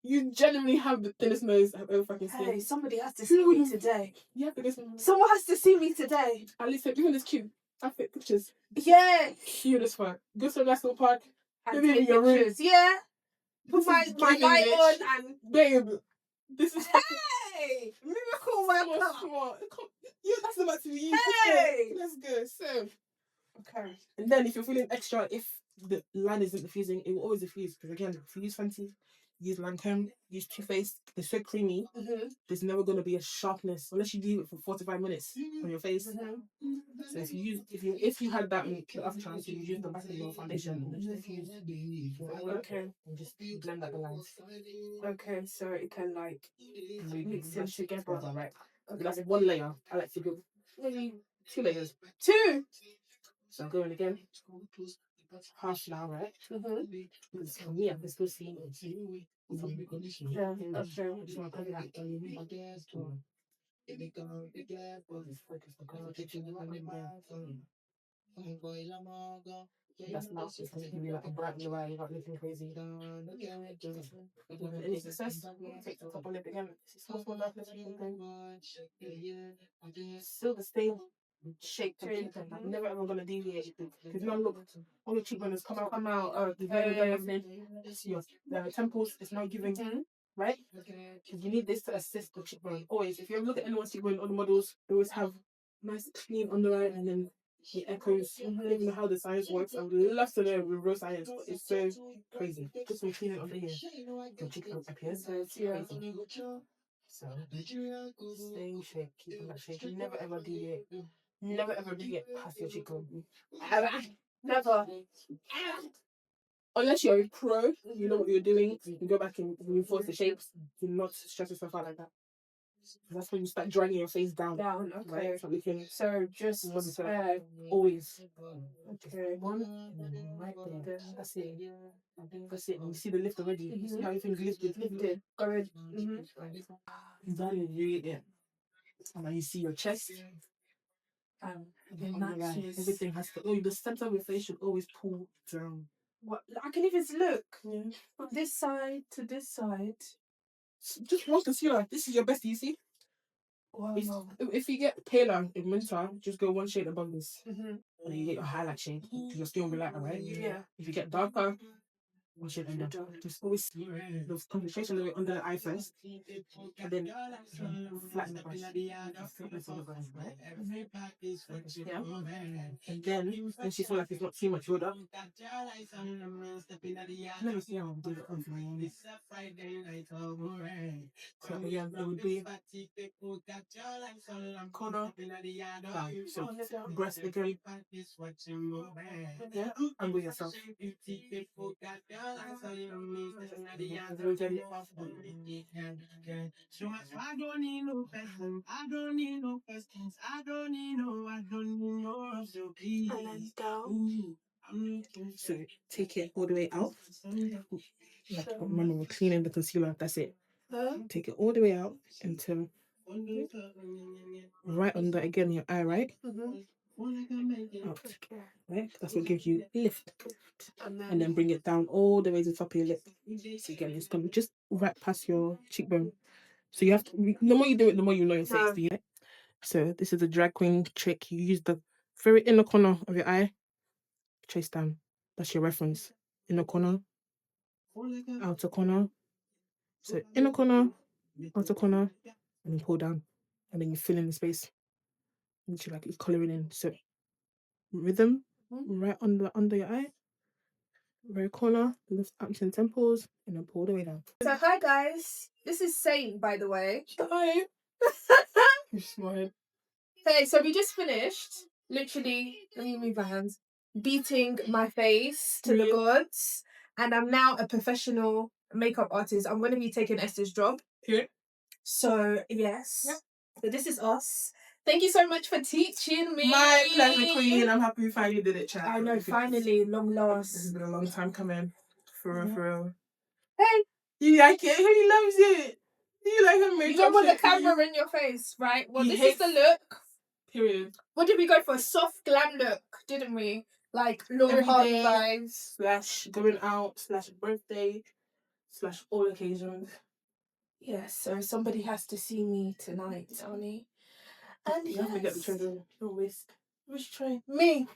You genuinely have the thinnest nose I've ever fucking seen. Hey, somebody has to see me today. You have the thinnest nose. Someone has to see me today. At least even this cute. I fit pictures. Yeah. Cute as fuck. Go to a nice little park. And take pictures. Yeah. Put my light on and babe. This is hey! Miracle worker. Come on. Yeah, that's about to be you. Hey! Let's go. So okay. And then if you're feeling extra, if the line isn't diffusing, it will always diffuse. Because again, if you use Fenty, use Lancôme, use Too Faced, they're so creamy. There's never going to be a sharpness unless you leave it for 45 minutes on your face. So if you had that in the other chance, you use the back of your foundation and just diffuse. Okay. And just blend out the lines. Okay, so it can like mix them together. Right. Okay, that's one layer. I like to go maybe 2 layers. 2. So I'm going again. half now, right? Because for me, I can still see it. Yeah, that's true. I just want to cover that. That's not just going to give you like a bright new eye, you're not looking crazy. Any success? Take the top on it again. Small darkness. Still the same shape. I'm never ever going to deviate. Because now look, all your cheekbones come out. You've never done nothing. Your temples is now giving, right? Because you need this to assist the cheekbone. Always, if you ever look at anyone's cheekbone, all the models, they always have nice clean under eye and then it echoes. I don't even know how the science works. I would love to know with real science, but it's so crazy. Just some cleaning under here. Your cheekbone appears. It's crazy. So, same shape, keep that shape. Never ever deviate. Never ever deviate past your cheekbone. Never. Unless you're a pro, you know what you're doing, you go back and reinforce the shapes. Do not stress yourself out like that. That's when you start dragging your face down. Okay. Right? So just always. Okay. One. Right there. That's it. That's it. And you see the lift already. You see how everything's lifted. Already. Yeah. And then you see your chest. Everything has to. Oh, the center of your face should always pull down. What? I can even look from this side to this side. Just one concealer. This is your best. You see. Wow. If you get paler in winter, just go one shade above this. And then you get your highlight shade. Because your skin will be lighter, right? Yeah. If you get darker, one shade under. Just always the concentration of it under the eye first. And then flatten the brush. Flatten the brush, right? Yeah. And then, when she feels like it's not too much build up, let me see how I'll do it on my so again, it would be corner down. So breast again. Yeah, and with yourself. I don't need no questions. I don't need no questions. I don't need no so please. And then down. So take it all the way out. Like when we're cleaning the concealer, that's it. Take it all the way out until right under again your eye, right? Out. Right? That's what gives you lift. And then bring it down all the way to the top of your lip. So again, it's coming just right past your cheekbone. So you have to, the more you do it, the more you know your face. Yeah. So this is a drag queen trick. You use the very inner corner of your eye, trace down. That's your reference. Inner corner, outer corner. So inner corner, outer corner, and then pull down. And then you fill in the space. And you like you're colouring in. So rhythm, right under your eye. Very corner, lift up to the temples, and then pull the way down. So hi guys, this is Saint, by the way. Hi. You're smart. Hey, so we just finished, literally, let me move my hands, beating my face to the gods, and I'm now a professional makeup artist. I'm going to be taking Esther's job. Here. So, yes. Yep. So this is us. Thank you so much for teaching me. My pleasure, Queen. I'm happy we finally did it, chat. I know, finally, long last. This has been a long time coming. For real, for real. Hey! You like it? He loves it. You like her makeup. You don't want the camera in your face, right? Well, this is the look. Period. What did we go for? A soft glam look, didn't we? Like Laura Hardy vibes. / going out / birthday / all occasions. Yes, so somebody has to see me tonight, Tony. And you have to get the train on your waist. Which train? Me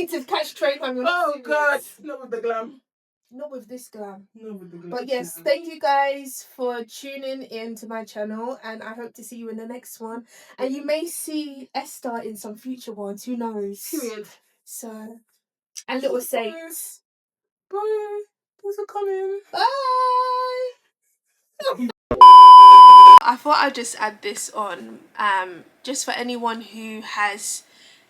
to catch train on your Oh serious. God, not with the glam. Not with this glam. Not with the glam. But yes, thank you guys for tuning in to my channel, and I hope to see you in the next one. And you may see Esther in some future ones. Who knows? Period. So, and little Saints. Bye. Thanks for coming. Bye. I thought I'd just add this on, just for anyone who has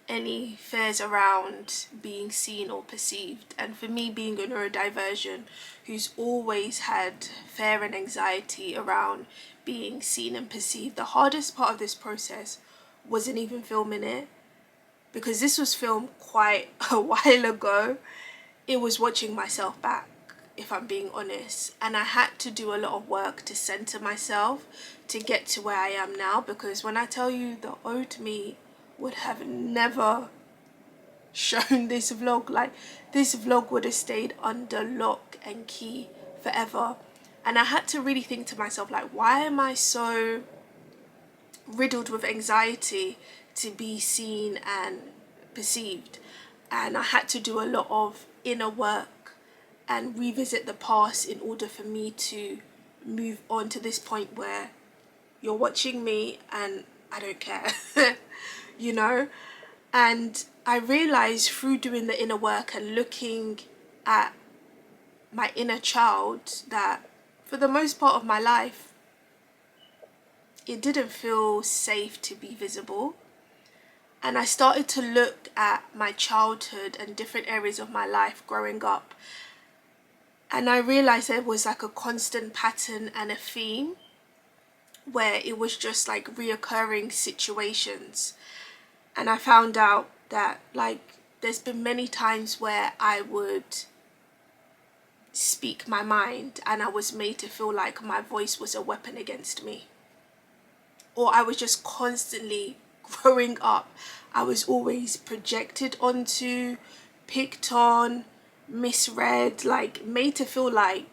any fears around being seen or perceived. And for me, being a neurodivergent who's always had fear and anxiety around being seen and perceived, the hardest part of this process wasn't even filming it, because this was filmed quite a while ago. it was watching myself back, if I'm being honest. And I had to do a lot of work to center myself to get to where I am now, because when I tell you, the old me would have never shown this vlog. Like, this vlog would have stayed under lock and key forever. And I had to really think to myself, like, why am I so riddled with anxiety to be seen and perceived? And I had to do a lot of inner work and revisit the past in order for me to move on to this point where you're watching me and I don't care, you know? And I realized through doing the inner work and looking at my inner child that for the most part of my life, it didn't feel safe to be visible. And I started to look at my childhood and different areas of my life growing up. And I realized there was like a constant pattern and a theme where it was just like reoccurring situations. And I found out that like there's been many times where I would speak my mind and I was made to feel like my voice was a weapon against me. Or I was just constantly, growing up, I was always projected onto, picked on, misread, like made to feel like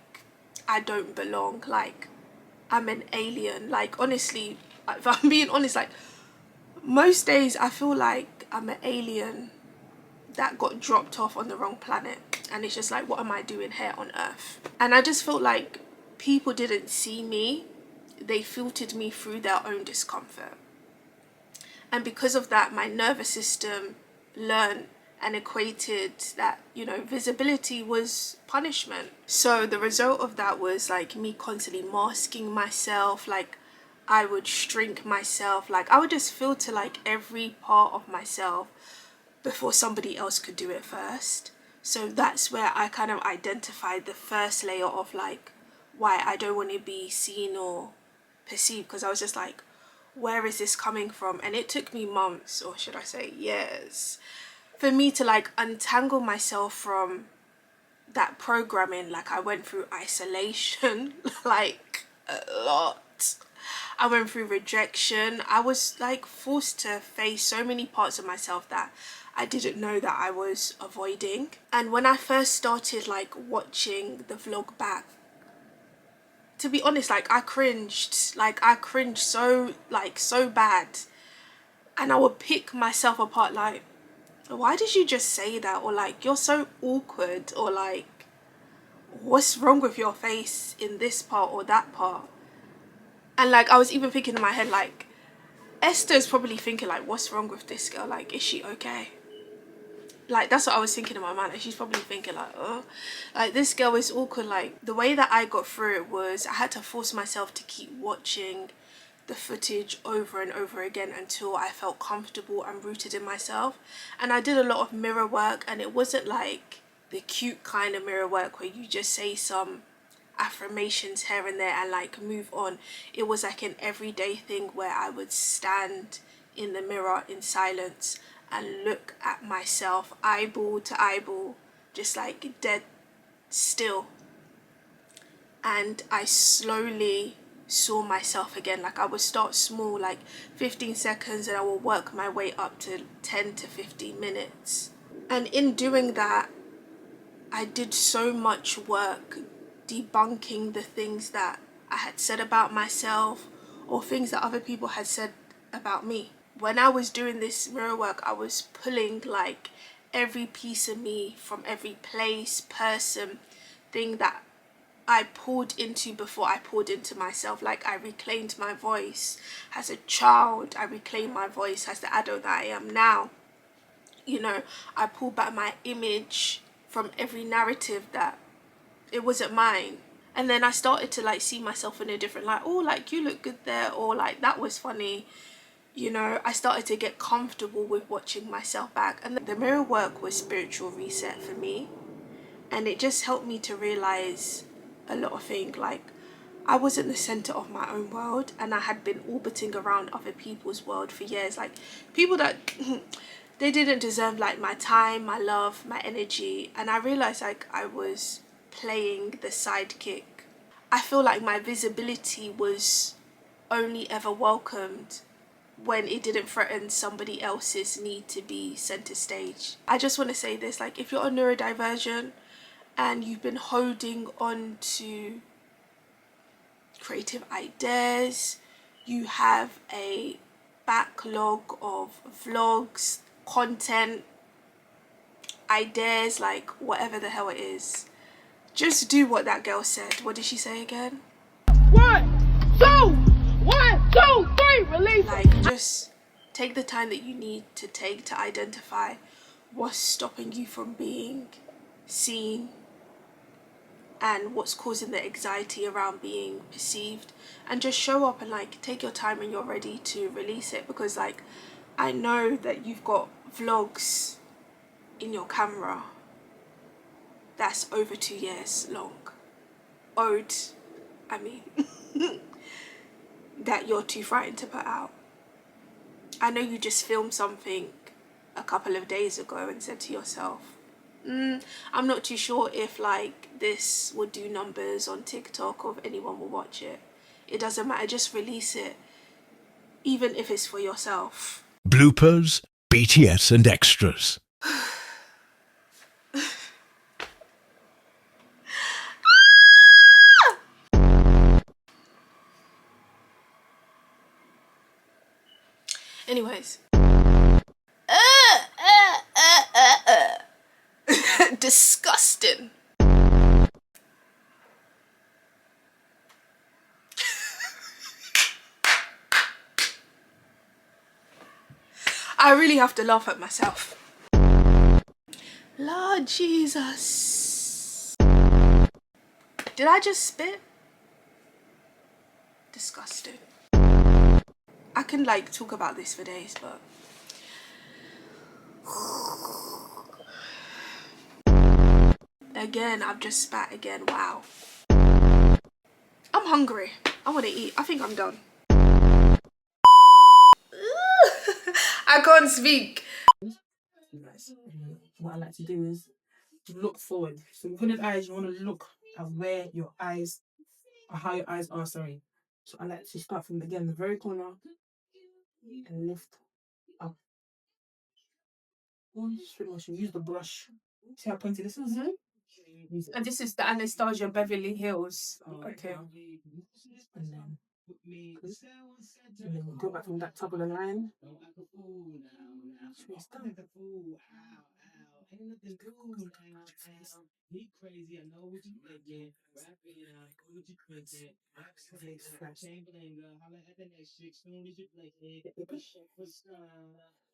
I don't belong, like I'm an alien. Like honestly, if I'm being honest, like most days I feel like I'm an alien that got dropped off on the wrong planet, and it's just like, what am I doing here on Earth? And I just felt like people didn't see me, they filtered me through their own discomfort. And because of that, my nervous system learned and equated that, you know, visibility was punishment. So the result of that was like me constantly masking myself, like I would shrink myself, like I would just filter like every part of myself before somebody else could do it first. So that's where I kind of identified the first layer of like why I don't want to be seen or perceived, because I was just like, where is this coming from? And it took me months, or should I say years, for me to like untangle myself from that programming. Like I went through isolation like a lot. I went through rejection. I was like forced to face so many parts of myself that I didn't know that I was avoiding. And when I first started like watching the vlog back, to be honest, like I cringed so bad. And I would pick myself apart like, why did you just say that? Or like, you're so awkward, or like, what's wrong with your face in this part or that part? And like I was even thinking in my head like, Esther's probably thinking like, what's wrong with this girl? Like, is she okay? Like that's what I was thinking in my mind. And she's probably thinking like, oh, like this girl is awkward. Like the way that I got through it was I had to force myself to keep watching the footage over and over again until I felt comfortable and rooted in myself. And I did a lot of mirror work, and it wasn't like the cute kind of mirror work where you just say some affirmations here and there and like move on. It was like an everyday thing where I would stand in the mirror in silence and look at myself eyeball to eyeball, just like dead still. And I slowly saw myself again. Like I would start small, like 15 seconds, and I will work my way up to 10 to 15 minutes. And in doing that, I did so much work debunking the things that I had said about myself or things that other people had said about me. When I was doing this mirror work, I was pulling like every piece of me from every place, person, thing that I poured into before I poured into myself. Like I reclaimed my voice as a child, I reclaimed my voice as the adult that I am now. You know, I pulled back my image from every narrative that it wasn't mine. And then I started to like see myself in a different light. Oh, like you look good there, or like that was funny. You know, I started to get comfortable with watching myself back. And the mirror work was spiritual reset for me. And it just helped me to realize a lot of things. Like I wasn't the center of my own world, and I had been orbiting around other people's world for years. Like people that they didn't deserve like my time, my love, my energy. And I realized like I was playing the sidekick. I feel like my visibility was only ever welcomed when it didn't threaten somebody else's need to be center stage. I just want to say this, like if you're a neurodivergent and you've been holding on to creative ideas, you have a backlog of vlogs, content, ideas, like whatever the hell it is, just do what that girl said. What did she say again? 1, 2, 1, 2, 3, release. Like, just take the time that you need to take to identify what's stopping you from being seen and what's causing the anxiety around being perceived, and just show up and like take your time when you're ready to release it. Because like I know that you've got vlogs in your camera that's over 2 years long, I mean that you're too frightened to put out. I know you just filmed something a couple of days ago and said to yourself, I'm not too sure if like this would do numbers on TikTok or if anyone will watch it. It doesn't matter, just release it, even if it's for yourself. Bloopers, BTS and extras. Anyways, disgusting. I really have to laugh at myself. Lord Jesus. Did I just spit? Disgusting. I can like talk about this for days, but again, I've just spat again. Wow. I'm hungry. I want to eat. I think I'm done. I can't speak. What I like to do is look forward. So with the eyes, you want to look at where your eyes, or how your eyes are, sorry. So I like to start from again the very corner and lift up. Straight motion. Use the brush. See how pointy this is? Use it. And this is the Anastasia Beverly Hills. Okay. And then go back from that top of the line. Trace down.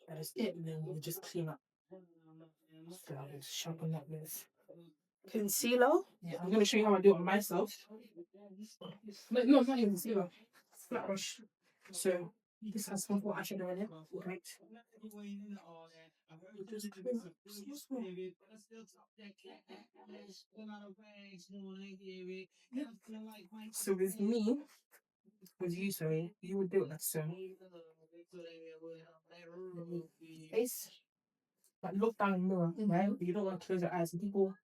That is it, and then we'll just clean up. So I'll just sharpen that with Concealer? yeah, I'm gonna show you how I do it on myself. No, not even concealer. Flat brush. So this has some eyeshadow in it. Great. Just clean up. So with me, with you, sorry, you would do it like so. Face. Like look down in the mirror, right? But you don't want to close your eyes. And people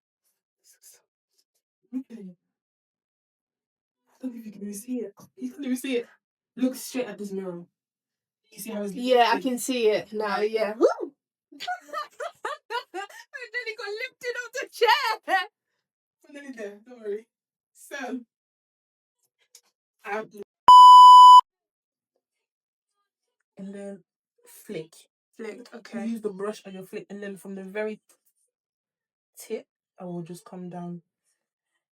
look at it. I don't know if you can even see it. You can't even see it. Look straight at this mirror. You see how it's Yeah, I can see it now, yeah. Woo! And then he got lifted off the chair. I'm nearly there, don't worry. So and then flick. Flicked, You okay. use the brush and your flick, and then from the very tip, I will just come down,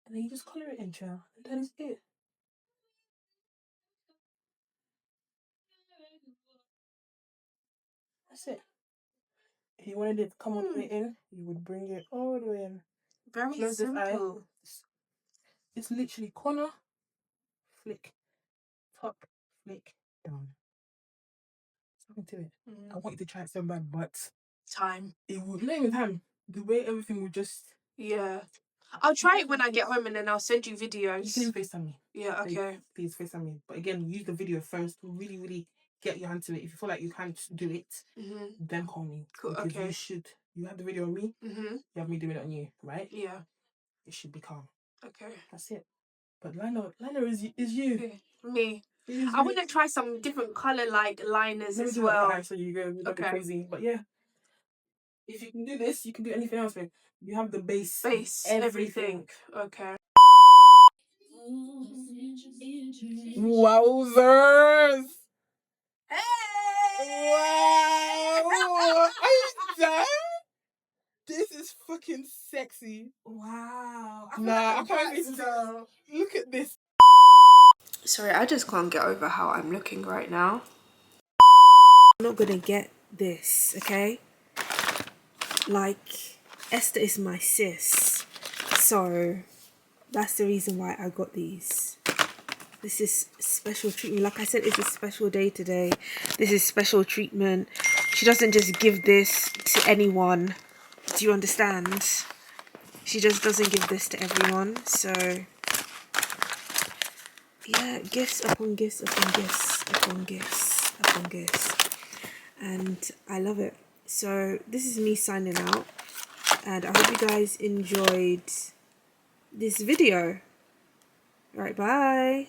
and then you just color it in, child. And that is it. That's it. If you wanted it to come all the way in, you would bring it all the way in. Very Close this eye. simple. It's literally corner, flick, top, flick, down. Something to it. I want you to try it so bad, but Time. it would not even time. The way everything would just. Yeah. I'll try it when I get home and then I'll send you videos. You can even FaceTime me. Yeah, okay. Please FaceTime me. But again, use the video first to really, really get your hand to it. If you feel like you can't do it, then call me. Cool, Because okay. you should. You have the video on me. You have me doing it on you, right? Yeah. It should be calm. Okay. That's it. But liner is you. Me. It is I you. want to try some different color like liners Let me as do well. that eye so you go a bit crazy. But yeah, if you can do this, you can do anything else, babe. You have the base. Everything. Okay. Wowzers! Hey! Wow! Are you done? This is fucking sexy. Wow. I can't even look at this. Sorry, I just can't get over how I'm looking right now. I'm not gonna get this, okay? Like, Esther is my sis, so that's the reason why I got these. This is special treatment. Like I said, it's a special day today. This is special treatment. She doesn't just give this to anyone. Do you understand? She just doesn't give this to everyone. So yeah, gifts upon gifts upon gifts upon gifts upon gifts. And I love it. So this is me signing out. And I hope you guys enjoyed this video. Alright, bye.